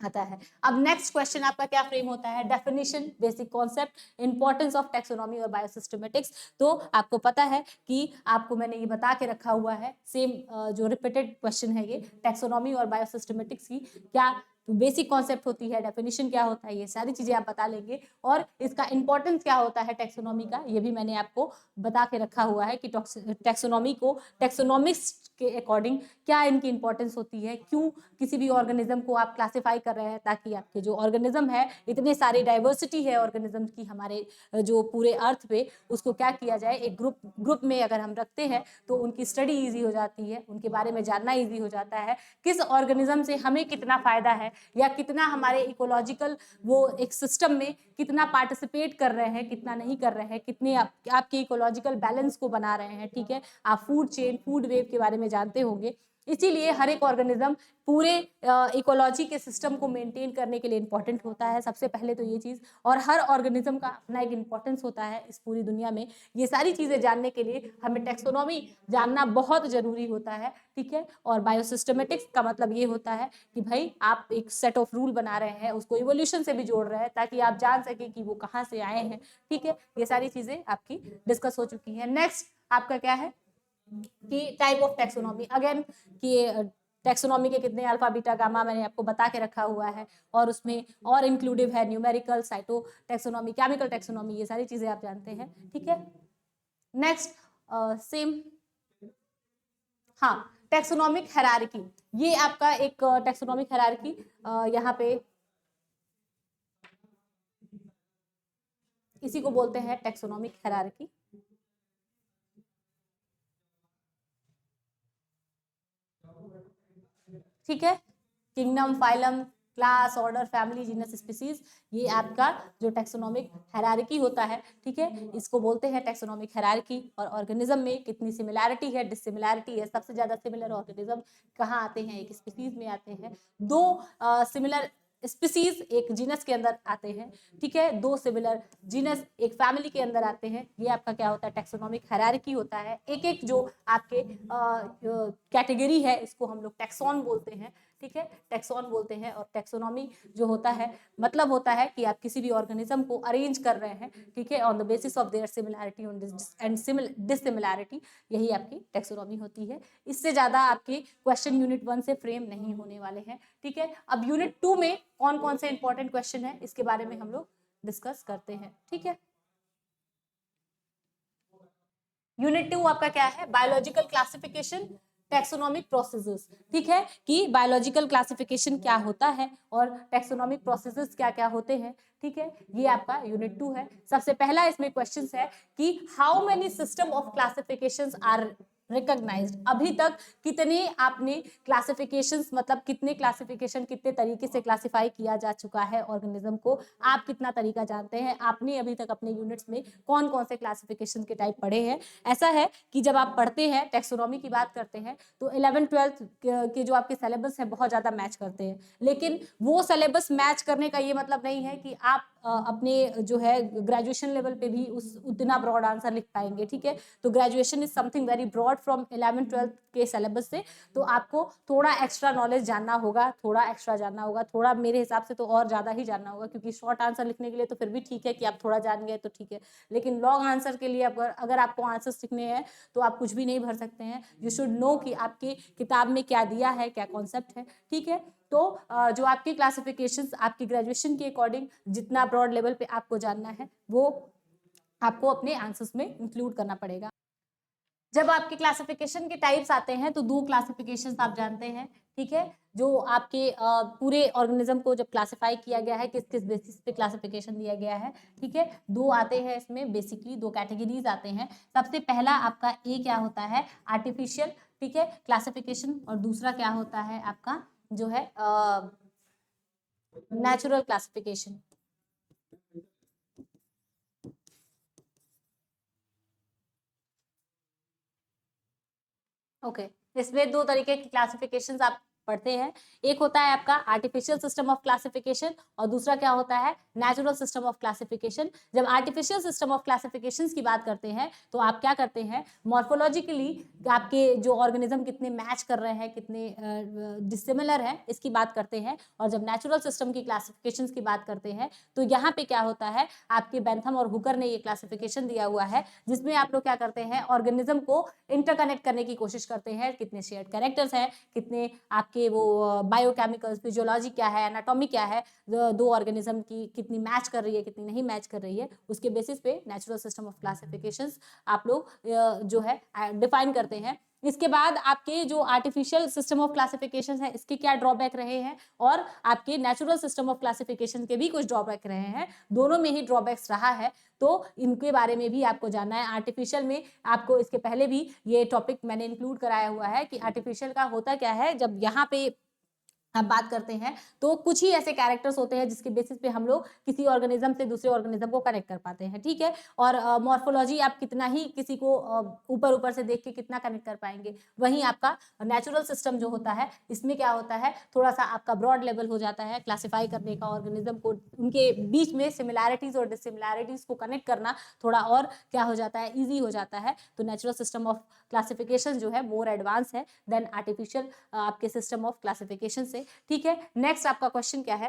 आता है। अब नेक्स्ट क्वेश्चन आपका क्या फ्रेम होता है, definition, basic concept, importance of taxonomy और बायोसिस्टेमेटिक्स। तो आपको पता है कि आपको मैंने ये बता के रखा हुआ है, सेम जो रिपीटेड क्वेश्चन है ये, टैक्सोनॉमी और बायोसिस्टेमेटिक्स की क्या बेसिक कॉन्सेप्ट होती है, डेफिनेशन क्या होता है, ये सारी चीजें आप बता लेंगे। और इसका इंपॉर्टेंस क्या होता है टैक्सोनॉमी का, ये भी मैंने आपको बता के रखा हुआ है कि टैक्सोनॉमी को टैक्सोनॉमिक्स के अकॉर्डिंग क्या इनकी इंपॉर्टेंस होती है, क्यों किसी भी ऑर्गेनिज्म को आप क्लासिफाई कर रहे हैं, ताकि आपके जो ऑर्गेनिज्म है, इतने सारे डाइवर्सिटी है ऑर्गेनिज्म की हमारे जो पूरे अर्थ पे, उसको क्या किया जाए, एक ग्रुप में अगर हम रखते हैं तो उनकी स्टडी ईजी हो जाती है, उनके बारे में जानना ईजी हो जाता है, किस ऑर्गेनिज्म से हमें कितना फायदा है या कितना हमारे इकोलॉजिकल वो एक सिस्टम में कितना पार्टिसिपेट कर रहे हैं, कितना नहीं कर रहे हैं, कितने आपके इकोलॉजिकल बैलेंस को बना रहे हैं, ठीक है। आप फूड चेन, फूड वेव के बारे में जानते होंगे। इसीलिए हर एक ऑर्गेनिज्म पूरे इकोलॉजी के सिस्टम को मेंटेन करने के लिए इंपॉर्टेंट होता है, सबसे पहले तो ये चीज। और हर ऑर्गेनिज्म का अपना एक इंपॉर्टेंस होता है इस पूरी दुनिया में। ये सारी चीजें जानने के लिए हमें टैक्सोनॉमी जानना बहुत जरूरी होता है, ठीक है। और बायोसिस्टमेटिक्स का मतलब ये होता है कि भाई आप एक सेट ऑफ रूल बना रहे हैं, उसको इवोल्यूशन से भी जोड़ रहे हैं, ताकि आप जान सके कि वो कहाँ से आए हैं, ठीक है। ये सारी चीजें आपकी डिस्कस हो चुकी है। नेक्स्ट आपका क्या है कि टाइप ऑफ टैक्सोनॉमी, अगेन कि टैक्सोनॉमी के कितने अल्फा बीटा गामा मैंने आपको बता के रखा हुआ है, और उसमें और इंक्लूडिव है numerical, cyto taxonomy, chemical taxonomy, ये सारी चीजें आप जानते हैं, ठीक है। नेक्स्ट सेम, हाँ, टैक्सोनॉमिक हायरार्की, ये आपका एक टैक्सोनॉमिक हायरार्की यहाँ पे इसी को बोलते हैं टैक्सोनॉमिक हायरार्की। ठीक है, kingdom, phylum, class, order, family, genus, species, ये आपका जो टैक्सोनॉमिक हायरार्की होता है, ठीक है, इसको बोलते हैं टैक्सोनॉमिक हायरार्की। और ऑर्गेनिज्म में कितनी सिमिलैरिटी है, डिससिमिलैरिटी है, सबसे ज्यादा सिमिलर ऑर्गेनिज्म कहाँ आते हैं, एक स्पीसीज में आते हैं, दो सिमिलर स्पीसीज एक जीनस के अंदर आते हैं, ठीक है, दो सिमिलर जीनस एक फैमिली के अंदर आते हैं। ये आपका क्या होता है, टैक्सोनॉमिक हायरार्की होता है। एक एक जो आपके कैटेगरी है इसको हम लोग टैक्सॉन बोलते हैं, ठीक है, टैक्सॉन बोलते हैं। और टैक्सोनॉमी जो होता है मतलब होता है कि आप किसी भी ऑर्गेनिज्म को अरेंज कर रहे हैं, ठीक है, on the basis of their similarity and dissimilarity, यही आपकी टैक्सोनॉमी होती है। इससे ज्यादा आपके क्वेश्चन यूनिट 1 से फ्रेम नहीं होने वाले हैं, ठीक है। अब यूनिट 2 में कौन कौन से इंपॉर्टेंट क्वेश्चन है इसके बारे में हम लोग डिस्कस करते हैं, ठीक है। यूनिट 2 आपका क्या है, बायोलॉजिकल क्लासिफिकेशन, टैक्सोनॉमिक प्रोसेसेस, ठीक है, कि बायोलॉजिकल क्लासिफिकेशन क्या होता है और टैक्सोनॉमिक प्रोसेसेस क्या क्या होते हैं, ठीक है, ये आपका यूनिट 2 है। सबसे पहला इसमें क्वेश्चन है कि how many system of classifications are recognised, अभी तक कितने आपने क्लासिफिकेशंस, मतलब कितने क्लासिफिकेशन, कितने तरीके से क्लासिफाई किया जा चुका है ऑर्गेनिज्म को, आप कितना तरीका जानते हैं, आपने अभी तक अपने यूनिट्स में कौन कौन से क्लासिफिकेशन के टाइप पढ़े हैं। ऐसा है कि जब आप पढ़ते हैं, टैक्सोनॉमी की बात करते हैं, तो 11th-12th के जो आपके सिलेबस है बहुत ज्यादा मैच करते हैं, लेकिन वो सिलेबस मैच करने का ये मतलब नहीं है कि आप अपने जो है ग्रेजुएशन लेवल पे भी उस उतना ब्रॉड आंसर लिख पाएंगे, ठीक है। तो graduation is something very broad from 11th-12th के सिलेबस से, तो आपको थोड़ा एक्स्ट्रा नॉलेज जानना होगा, थोड़ा एक्स्ट्रा जानना होगा, थोड़ा मेरे हिसाब से तो और ज्यादा ही जानना होगा, क्योंकि शॉर्ट आंसर लिखने के लिए तो फिर भी ठीक है कि आप थोड़ा जान गए तो ठीक है, लेकिन लॉन्ग आंसर के लिए अगर आपको आंसर्स लिखने हैं तो आप कुछ भी नहीं भर सकते हैं। यू शुड नो कि आपकी किताब में क्या दिया है, क्या कॉन्सेप्ट है, ठीक है। तो जो आपकी क्लासिफिकेशंस आपकी ग्रेजुएशन के अकॉर्डिंग जितना ब्रॉड लेवल पे आपको जानना है वो आपको अपने आंसर्स में इंक्लूड करना पड़ेगा। जब आपके क्लासिफिकेशन के टाइप्स आते हैं तो दो क्लासिफिकेशंस आप जानते हैं, ठीक है, जो आपके पूरे ऑर्गेनिज्म को जब क्लासिफाई किया गया है, किस किस बेसिस पे क्लासिफिकेशन दिया गया है, ठीक है, दो आते हैं इसमें, बेसिकली दो कैटेगरीज आते हैं। सबसे पहला आपका ए क्या होता है, आर्टिफिशियल, ठीक है, क्लासिफिकेशन, और दूसरा क्या होता है आपका जो है नेचुरल क्लासिफिकेशन। ओके, इसमें दो तरीके की क्लासिफिकेशंस आप पढ़ते हैं, एक होता है आपका आर्टिफिशियल सिस्टम ऑफ क्लासिफिकेशन और दूसरा क्या होता है, नेचुरल सिस्टम ऑफ क्लासिफिकेशन। जब आर्टिफिशियल सिस्टम ऑफ क्लासिफिकेशंस की बात करते हैं तो आप क्या करते हैं, मॉर्फोलॉजिकली आपके जो ऑर्गेनिज्म कितने मैच कर रहे हैं, कितने डिसिमिलर है, इसकी बात करते हैं। और जब नेचुरल सिस्टम की क्लासिफिकेशंस की बात करते हैं तो यहाँ पे क्या होता है, आपके बेंथम और हुकर ने ये क्लासिफिकेशन दिया हुआ है, जिसमें आप लोग क्या करते हैं, ऑर्गेनिज्म को इंटरकनेक्ट करने की कोशिश करते हैं, कितने शेयर्ड कैरेक्टर्स हैं, कितने आपके वो बायोकेमिकल फिजियोलॉजी क्या है, एनाटॉमी क्या है, दो ऑर्गेनिज्म की कितनी मैच कर रही है, कितनी नहीं मैच कर रही है, उसके बेसिस पे नेचुरल सिस्टम ऑफ क्लासिफिकेशंस आप लोग जो है डिफाइन करते हैं। इसके बाद आपके जो आर्टिफिशियल सिस्टम ऑफ क्लासिफिकेशन है इसके क्या ड्रॉबैक रहे हैं और आपके नेचुरल सिस्टम ऑफ क्लासिफिकेशन के भी कुछ ड्रॉबैक रहे हैं, दोनों में ही ड्रॉबैक्स रहा है, तो इनके बारे में भी आपको जानना है। आर्टिफिशियल में आपको इसके पहले भी ये टॉपिक मैंने इंक्लूड कराया हुआ है कि आर्टिफिशियल का होता क्या है, जब यहाँ पे आप बात करते हैं तो कुछ ही ऐसे कैरेक्टर्स होते हैं जिसके बेसिस पे हम लोग किसी ऑर्गेनिज्म से दूसरे ऑर्गेनिज्म को कनेक्ट कर पाते हैं, ठीक है। और मॉर्फोलॉजी आप कितना ही किसी को ऊपर ऊपर से देख के कितना कनेक्ट कर पाएंगे, वहीं आपका नेचुरल सिस्टम जो होता है इसमें क्या होता है, थोड़ा सा आपका ब्रॉड लेवल हो जाता है क्लासिफाई करने का, ऑर्गेनिज्म को उनके बीच में सिमिलैरिटीज और डिसिमिलैरिटीज को कनेक्ट करना थोड़ा और क्या हो जाता है, ईजी हो जाता है। तो नेचुरल सिस्टम ऑफ क्लासिफिकेशन जो है मोर एडवांस है देन आर्टिफिशियल आपके सिस्टम ऑफ क्लासिफिकेशन से, ठीक है। नेक्स्ट आपका क्वेश्चन क्या है,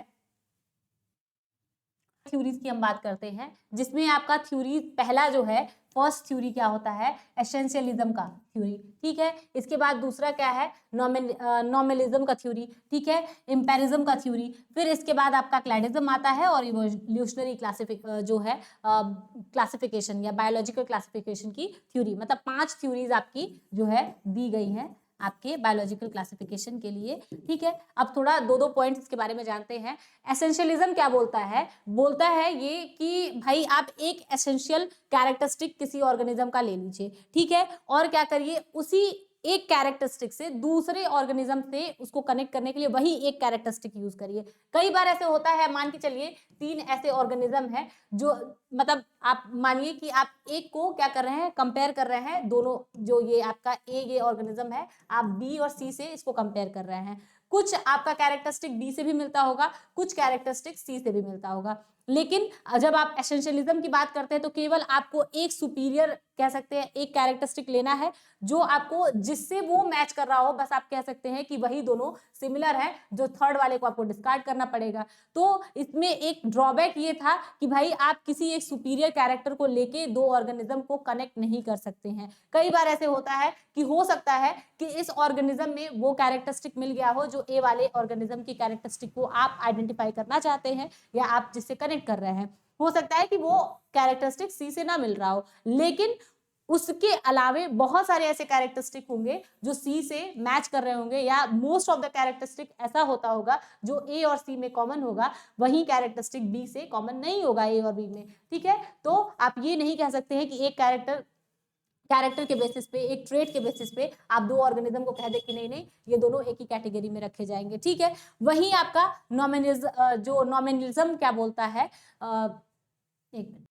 थ्योरीज की हम बात करते हैं, जिसमें आपका थ्योरी पहला जो है, फर्स्ट थ्योरी क्या होता है, एसेंशियलिज्म का थ्योरी, ठीक है। इसके बाद दूसरा क्या है, नॉर्मलिज्म का थ्योरी, ठीक है, एम्पिरिज्म का थ्योरी। फिर इसके बाद आपका क्लैडिज्म आता है और इवोल्यूशनरी जो है क्लासिफिकेशन या बायोलॉजिकल क्लासिफिकेशन की थ्योरी, मतलब 5 थ्योरीज आपकी जो है दी गई हैं आपके बायोलॉजिकल क्लासिफिकेशन के लिए। ठीक है, अब थोड़ा दो दो पॉइंट्स इसके बारे में जानते हैं। एसेंशियलिज्म क्या बोलता है? बोलता है ये कि भाई आप एक एसेंशियल कैरेक्टरिस्टिक किसी ऑर्गेनिज्म का ले लीजिए, ठीक है, और क्या करिए, उसी एक कैरेक्टरिस्टिक से दूसरे ऑर्गेनिज्म से उसको कनेक्ट करने के लिए वही एक कैरेक्टरिस्टिक यूज करिए। कई बार ऐसे होता है, मान के चलिए 3 ऐसे ऑर्गेनिज्म हैं जो, मतलब आप मानिए कि आप एक को क्या कर रहे हैं, कंपेयर कर रहे हैं, दोनों जो ये आपका ये ऑर्गेनिज्म है, आप बी और सी से इसको कंपेयर कर रहे हैं। कुछ आपका कैरेक्टरिस्टिक बी से भी मिलता होगा, कुछ कैरेक्टरिस्टिक सी से भी मिलता होगा, लेकिन जब आप एसेंशियलिज्म की बात करते हैं तो केवल आपको एक सुपीरियर कह सकते हैं, एक कैरेक्टरिस्टिक लेना है जो आपको, जिससे वो मैच कर रहा हो, बस आप कह सकते हैं कि वही दोनों सिमिलर है, जो थर्ड वाले को आपको डिस्कार्ड करना पड़ेगा। तो इसमें एक ड्रॉबैक ये था कि भाई आप किसी एक सुपीरियर कैरेक्टर को लेके दो ऑर्गेनिज्म को कनेक्ट नहीं कर सकते हैं। कई बार ऐसे होता है कि हो सकता है कि इस ऑर्गेनिज्म में वो कैरेक्टरिस्टिक मिल गया हो जो ए वाले ऑर्गेनिज्म की कैरेक्टरिस्टिक को आप आइडेंटिफाई करना चाहते हैं या आप जिससे कनेक्ट कर रहे हैं। हो सकता है कि वो कैरेक्टरिस्टिक सी से ना मिल रहा हो, लेकिन उसके अलावे बहुत सारे ऐसे कैरेक्टरिस्टिक होंगे जो सी से मैच कर रहे होंगे, या मोस्ट ऑफ द कैरेक्टरिस्टिक ऐसा होता होगा जो ए और सी में कॉमन होगा, वही कैरेक्टरिस्टिक बी से कॉमन नहीं होगा ए और बी में। ठीक है, तो आप ये नहीं कह सकते हैं कि एक कैरेक्टर के बेसिस पे, एक ट्रेट के बेसिस पे आप दो ऑर्गेनिज्म को कह दे कि नहीं नहीं ये दोनों एक ही कैटेगरी में रखे जाएंगे। ठीक है, वही आपका नॉमिनलिज्म क्या बोलता है, एक मिनट,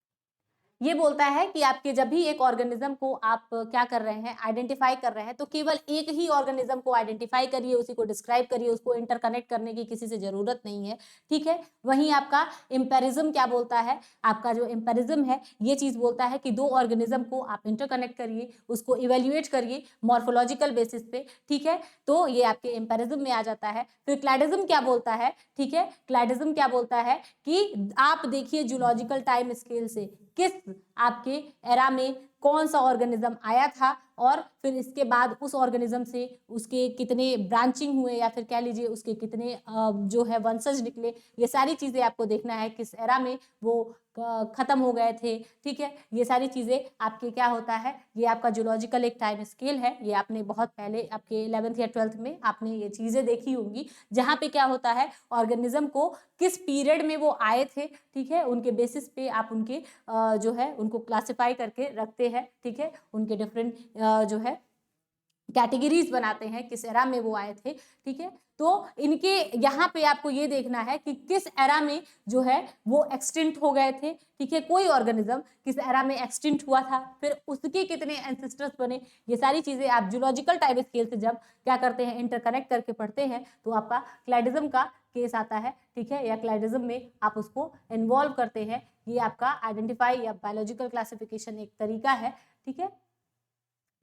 ये बोलता है कि आपके जब भी एक ऑर्गेनिज्म को आप क्या कर रहे हैं, आइडेंटिफाई कर रहे हैं, तो केवल एक ही ऑर्गेनिज्म को आइडेंटिफाई करिए, उसी को डिस्क्राइब करिए, उसको इंटरकनेक्ट करने की किसी से जरूरत नहीं है। ठीक है, वहीं आपका एम्पेरिज्म क्या बोलता है, आपका जो एम्पेरिज्म है ये चीज बोलता है कि दो ऑर्गेनिज्म को आप इंटरकनेक्ट करिए, उसको इवेल्युएट करिए मॉर्फोलॉजिकल बेसिस पे। ठीक है, तो ये आपके एम्पेरिज्म में आ जाता है। फिर क्लैडिज्म क्या बोलता है, ठीक है, क्लैडिज्म क्या बोलता है कि आप देखिए जूलॉजिकल टाइम स्केल से किस आपके एरा में कौन सा ऑर्गेनिज्म आया था, और फिर इसके बाद उस ऑर्गेनिज्म से उसके कितने ब्रांचिंग हुए, या फिर कह लीजिए उसके कितने जो है वंशज निकले। ये सारी चीजें आपको देखना है, किस एरा में वो खत्म हो गए थे। ठीक है, ये सारी चीजें आपके क्या होता है, ये आपका जूलॉजिकल एक टाइम स्केल है, ये आपने बहुत पहले आपके 11th या 12th में आपने ये चीजें देखी होंगी, जहां पे क्या होता है ऑर्गेनिज्म को किस पीरियड में वो आए थे, ठीक है, उनके बेसिस पे आप उनके जो है उनको क्लासिफाई करके रखते हैं। ठीक है, उनके डिफरेंट जो है कैटेगरीज बनाते हैं, किस एरा में वो आए थे। ठीक है, तो इनके यहाँ पे आपको ये देखना है कि किस एरा में जो है वो एक्सटिंक्ट हो गए थे। ठीक है, कोई ऑर्गेनिज्म किस एरा में एक्सटिंक्ट हुआ था, फिर उसके कितने एंसेस्टर्स बने, ये सारी चीजें आप जूलॉजिकल टाइम स्केल से जब क्या करते हैं, इंटरकनेक्ट करके पढ़ते हैं, तो आपका क्लैडिज्म का केस आता है। ठीक है, या क्लैडिज्म में आप उसको इन्वॉल्व करते हैं। ये आपका आइडेंटिफाई या बायोलॉजिकल क्लासिफिकेशन एक तरीका है। ठीक है,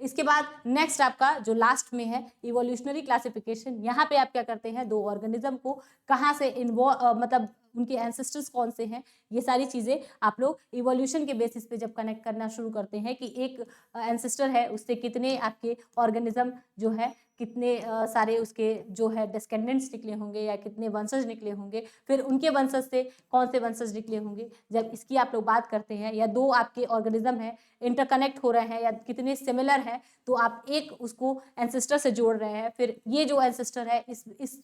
इसके बाद नेक्स्ट आपका जो लास्ट में है इवोल्यूशनरी क्लासिफिकेशन। यहाँ पे आप क्या करते हैं, दो ऑर्गेनिज्म को कहाँ से मतलब उनके एंसेस्टर्स कौन से हैं, ये सारी चीजें आप लोग इवोल्यूशन के बेसिस पे जब कनेक्ट करना शुरू करते हैं कि एक एंसेस्टर है उससे कितने आपके ऑर्गेनिज्म जो है, कितने सारे उसके जो है डिस्केंडेंट्स निकले होंगे या कितने वंशज निकले होंगे, फिर उनके वंशज से कौन से वंशज निकले होंगे, जब इसकी आप लोग बात करते हैं, या दो आपके ऑर्गेनिज्म है इंटरकनेक्ट हो रहे हैं या कितने सिमिलर हैं, तो आप एक उसको एंसेस्टर से जोड़ रहे हैं, फिर ये जो एंसेस्टर है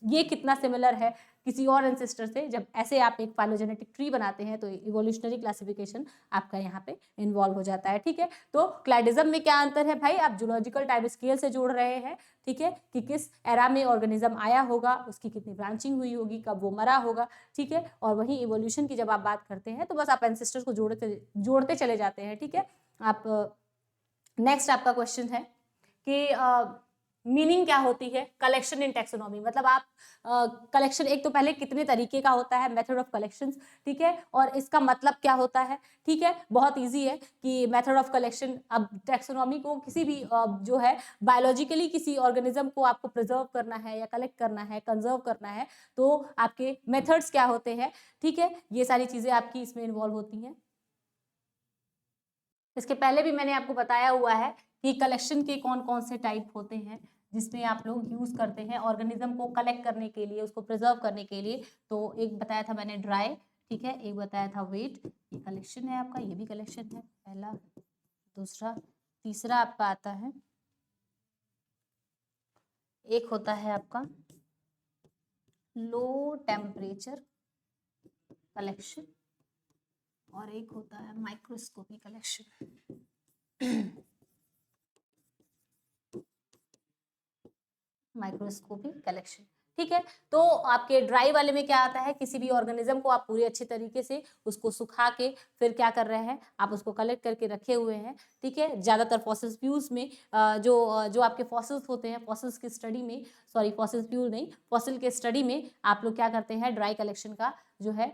ये कितना सिमिलर है किसी और एंसेस्टर से, जब ऐसे आप एक फाइलोजेनेटिक ट्री बनाते हैं तो इवोल्यूशनरी क्लासिफिकेशन आपका यहाँ पे इन्वॉल्व हो जाता है। ठीक है, तो क्लैडिज्म में क्या अंतर है भाई, आप जूलॉजिकल टाइम स्केल से जोड़ रहे हैं। ठीक है, कि किस एरा में ऑर्गेनिज्म आया होगा, उसकी कितनी ब्रांचिंग हुई होगी, कब वो मरा होगा। ठीक है, और वहीं इवोल्यूशन की जब आप बात करते हैं तो बस आप एंसेस्टर्स को जोड़ते चले जाते हैं। ठीक है, आप नेक्स्ट आपका क्वेश्चन है कि मीनिंग क्या होती है कलेक्शन इन टैक्सोनॉमी, मतलब आप कलेक्शन एक तो पहले कितने तरीके का होता है, मेथड ऑफ कलेक्शंस। ठीक है, और इसका मतलब क्या होता है। ठीक है, बहुत इजी है कि मेथड ऑफ कलेक्शन, अब टैक्सोनॉमी को किसी भी जो है बायोलॉजिकली किसी ऑर्गेनिज्म को आपको प्रिजर्व करना है या कलेक्ट करना है, कंजर्व करना है, तो आपके मेथड्स क्या होते हैं। ठीक है, ये सारी चीजें आपकी इसमें इन्वॉल्व होती हैं। इसके पहले भी मैंने आपको बताया हुआ है कि कलेक्शन के कौन कौन से टाइप होते हैं जिसमें आप लोग यूज करते हैं ऑर्गेनिज्म को कलेक्ट करने के लिए, उसको प्रिजर्व करने के लिए। तो एक बताया था मैंने ड्राई, ठीक है, एक बताया था वेट, ये कलेक्शन है आपका, ये भी कलेक्शन है पहला, दूसरा, तीसरा आपका आता है एक होता है आपका लो टेम्परेचर कलेक्शन और एक होता है माइक्रोस्कोपी कलेक्शन। माइक्रोस्कोपी कलेक्शन, ठीक है। तो आपके ड्राई वाले में क्या आता है, किसी भी ऑर्गेनिज्म को आप पूरी अच्छी तरीके से उसको सुखा के फिर क्या कर रहे हैं, आप उसको कलेक्ट करके रखे हुए हैं, ठीक है। ज्यादातर फॉसिल फ्यूल्स में जो आपके फॉसिल्स होते हैं, फॉसिल्स की स्टडी में, सॉरी फॉसिल फ्यूल नहीं, फॉसिल के स्टडी में आप लोग क्या करते हैं, ड्राई कलेक्शन का जो है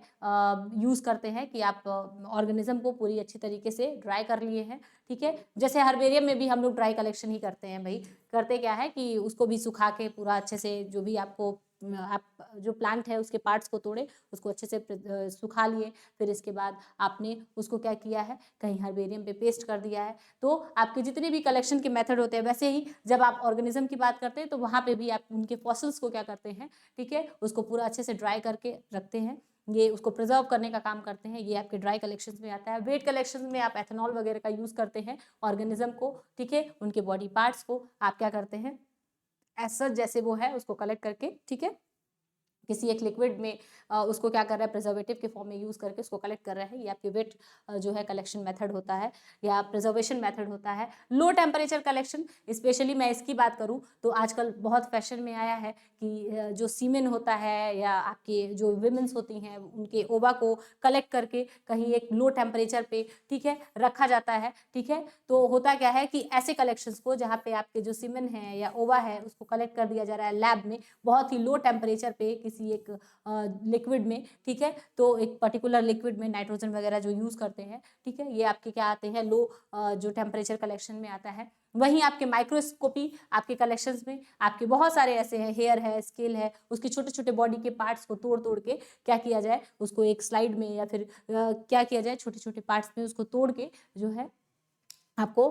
यूज करते हैं कि आप ऑर्गेनिज्म को पूरी अच्छी तरीके से ड्राई कर लिए हैं, ठीक है। जैसे हर्बेरियम में भी हम लोग ड्राई कलेक्शन ही करते हैं भाई। करते क्या है कि उसको भी सुखा के पूरा अच्छे से, जो भी आपको आप जो प्लांट है उसके पार्ट्स को तोड़े, उसको अच्छे से सुखा लिए, फिर इसके बाद आपने उसको क्या किया है, कहीं हर्बेरियम पे पेस्ट कर दिया है। तो आपके जितने भी कलेक्शन के मेथड होते हैं, वैसे ही जब आप ऑर्गेनिज्म की बात करते हैं तो वहाँ पे भी आप उनके फॉसिल्स को क्या करते हैं, ठीक है, उसको पूरा अच्छे से ड्राई करके रखते हैं, ये उसको प्रिजर्व करने का काम करते हैं। ये आपके ड्राई कलेक्शंस में आता है। वेट कलेक्शंस में आप एथेनॉल वगैरह का यूज करते हैं ऑर्गेनिज्म को, ठीक है, उनके बॉडी पार्ट्स को आप क्या करते हैं, एज जैसे वो है उसको कलेक्ट करके, ठीक है, किसी एक लिक्विड में उसको क्या कर रहा है, प्रिजर्वेटिव के फॉर्म में यूज करके उसको कलेक्ट कर रहा है। ये आपके वेट जो है कलेक्शन मेथड होता है या प्रिजर्वेशन मेथड होता है। लो टेम्परेचर कलेक्शन, स्पेशली मैं इसकी बात करूं तो आजकल बहुत फैशन में आया है कि जो सीमेन होता है या आपके जो विमेंस होती हैं उनके ओवा को कलेक्ट करके कहीं एक लो टेम्परेचर पे, ठीक है, रखा जाता है, ठीक है। तो होता क्या है कि ऐसे कलेक्शंस को जहाँ पे आपके जो सीमेन है या ओवा है उसको कलेक्ट कर दिया जा रहा है लैब में बहुत ही लो टेम्परेचर पे किसी एक लिक्विड में, ठीक है। तो एक पर्टिकुलर लिक्विड में नाइट्रोजन वगैरह जो यूज करते हैं, ठीक है, ये आपके क्या आते हैं, लो जो टेम्परेचर कलेक्शन में आता है। वहीं आपके माइक्रोस्कोपी आपके कलेक्शंस में आपके बहुत सारे ऐसे हैं, हेयर है, स्केल है, उसके छोटे छोटे बॉडी के पार्ट्स को तोड़ तोड़ के क्या किया जाए, उसको एक स्लाइड में या फिर क्या किया जाए, छोटे छोटे पार्ट्स में उसको तोड़ के जो है आपको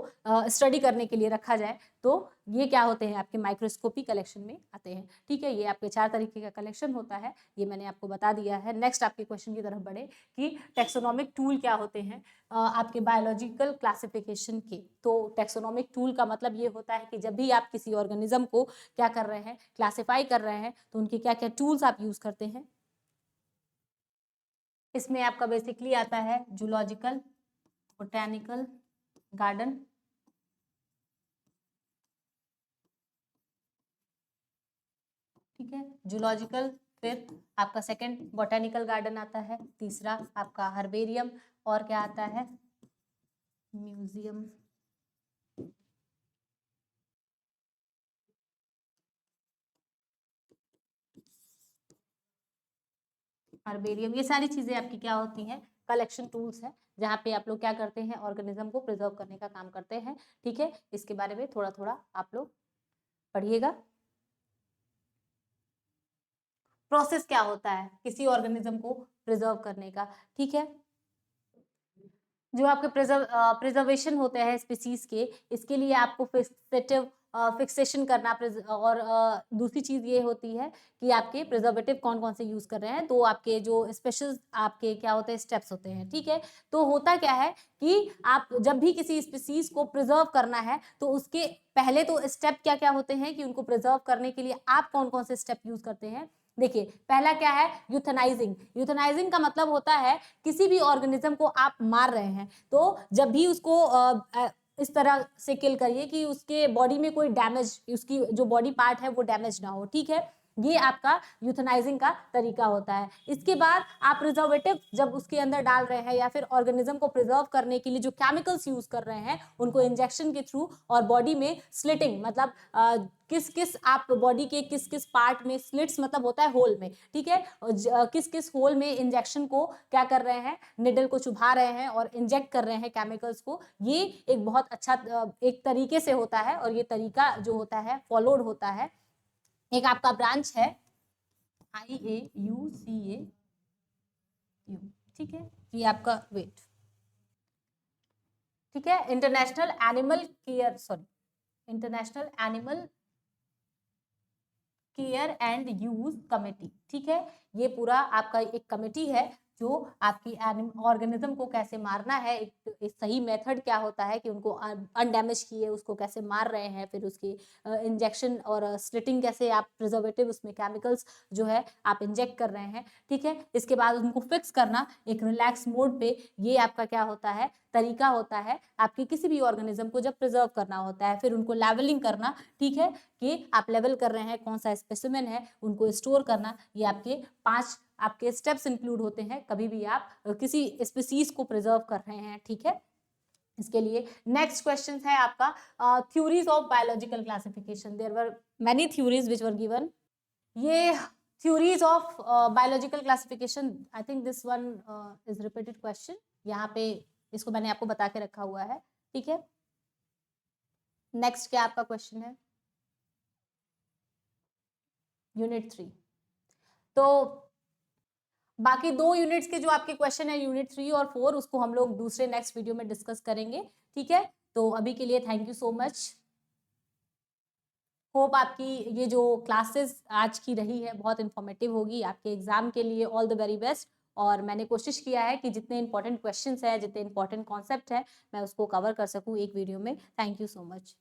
स्टडी करने के लिए रखा जाए। तो ये क्या होते हैं, आपके माइक्रोस्कोपी कलेक्शन में आते हैं, ठीक है। ये आपके 4 तरीके का कलेक्शन होता है, ये मैंने आपको बता दिया है। नेक्स्ट आपके क्वेश्चन की तरफ बढ़े कि टेक्सोनोमिक टूल क्या होते हैं आपके बायोलॉजिकल क्लासिफिकेशन के। तो टेक्सोनोमिक टूल का मतलब ये होता है कि जब भी आप किसी ऑर्गेनिज्म को क्या कर रहे हैं, क्लासिफाई कर रहे हैं, तो उनके क्या क्या टूल्स आप यूज करते हैं। इसमें आपका बेसिकली आता है जूलॉजिकल, बोटेनिकल गार्डन, ठीक है, जूलॉजिकल, फिर आपका सेकंड बोटेनिकल गार्डन आता है, तीसरा आपका हर्बेरियम और क्या आता है, म्यूजियम। हर्बेरियम, ये सारी चीजें आपकी क्या होती हैं, कलेक्शन टूल्स है, जहाँ पे आप लोग क्या करते हैं, ऑर्गेनिज्म को प्रिजर्व करने का काम करते हैं, ठीक है। इसके बारे में थोड़ा थोड़ा आप लोग पढ़िएगा। प्रोसेस क्या होता है किसी ऑर्गेनिज्म को प्रिजर्व करने का, ठीक है। जो आपके प्रिजर्वेशन होते हैं स्पीसीज के, इसके लिए आपको फिक्सेशन करना और दूसरी चीज ये होती है कि आपके प्रिजर्वेटिव कौन कौन से यूज कर रहे हैं। तो आपके जो स्पेशल आपके क्या होते हैं, स्टेप्स होते हैं, ठीक है। तो होता क्या है कि आप जब भी किसी स्पीसीज को प्रिजर्व करना है तो उसके पहले तो स्टेप क्या क्या होते हैं कि उनको प्रिजर्व करने के लिए आप कौन कौन से स्टेप यूज करते हैं। देखिए पहला क्या है, यूथेनाइजिंग। यूथेनाइजिंग का मतलब होता है किसी भी ऑर्गेनिज्म को आप मार रहे हैं तो जब भी उसको इस तरह से किल करिए कि उसके बॉडी में कोई डैमेज, उसकी जो बॉडी पार्ट है वो डैमेज ना हो, ठीक है। ये आपका यूथेनाइजिंग का तरीका होता है। इसके बाद आप प्रिजर्वेटिव जब उसके अंदर डाल रहे हैं या फिर ऑर्गेनिज्म को प्रिजर्व करने के लिए जो केमिकल्स यूज कर रहे हैं उनको इंजेक्शन के थ्रू और बॉडी में स्लिटिंग, मतलब किस किस आप बॉडी के किस किस पार्ट में, स्लिट्स मतलब होता है होल में, ठीक है, किस किस होल में इंजेक्शन को क्या कर रहे हैं, निडल को चुभा रहे हैं और इंजेक्ट कर रहे हैं केमिकल्स को। ये एक बहुत अच्छा एक तरीके से होता है और ये तरीका जो होता है फॉलोड होता है। एक आपका ब्रांच है IAUCAU, ठीक है, ये आपका वेट, ठीक है, international animal care, sorry international animal care and use committee, ठीक है। ये पूरा आपका एक कमेटी है जो आपकी ऑर्गेनिज्म को कैसे मारना है, एक सही मेथड क्या होता है कि उनको अनडैमेज किए उसको कैसे मार रहे हैं, फिर उसकी इंजेक्शन और स्लिटिंग कैसे, आप प्रिजर्वेटिव उसमें केमिकल्स जो है आप इंजेक्ट कर रहे हैं, ठीक है। इसके बाद उनको फिक्स करना एक रिलैक्स मोड पे, ये आपका क्या होता है, तरीका होता है आपके किसी भी ऑर्गेनिज्म को जब प्रिजर्व करना होता है। फिर उनको लेवलिंग करना, ठीक है, कि आप लेवल कर रहे हैं कौन सा स्पेसिमेन है, उनको स्टोर करना, ये आपके 5 आपके स्टेप्स इंक्लूड होते हैं कभी भी आप किसी स्पीसीज को प्रिजर्व कर रहे हैं, ठीक है। इसके लिए नेक्स्ट क्वेश्चन है आपका theories of biological classification. There were many theories which were given. ये theories of biological classification, I think this one is repeated question, यहाँ पे इसको मैंने आपको बता के रखा हुआ है, ठीक है। नेक्स्ट क्या आपका क्वेश्चन है, यूनिट 3। तो बाकी 2 यूनिट्स के जो आपके क्वेश्चन है यूनिट 3 और 4, उसको हम लोग दूसरे नेक्स्ट वीडियो में डिस्कस करेंगे, ठीक है। तो अभी के लिए thank you so much. Hope आपकी ये जो क्लासेस आज की रही है बहुत इंफॉर्मेटिव होगी आपके एग्जाम के लिए। All the very best. और मैंने कोशिश किया है कि जितने इंपॉर्टेंट क्वेश्चंस हैं, जितने इंपॉर्टेंट कॉन्सेप्ट है, मैं उसको कवर कर सकूं एक वीडियो में। Thank you so much.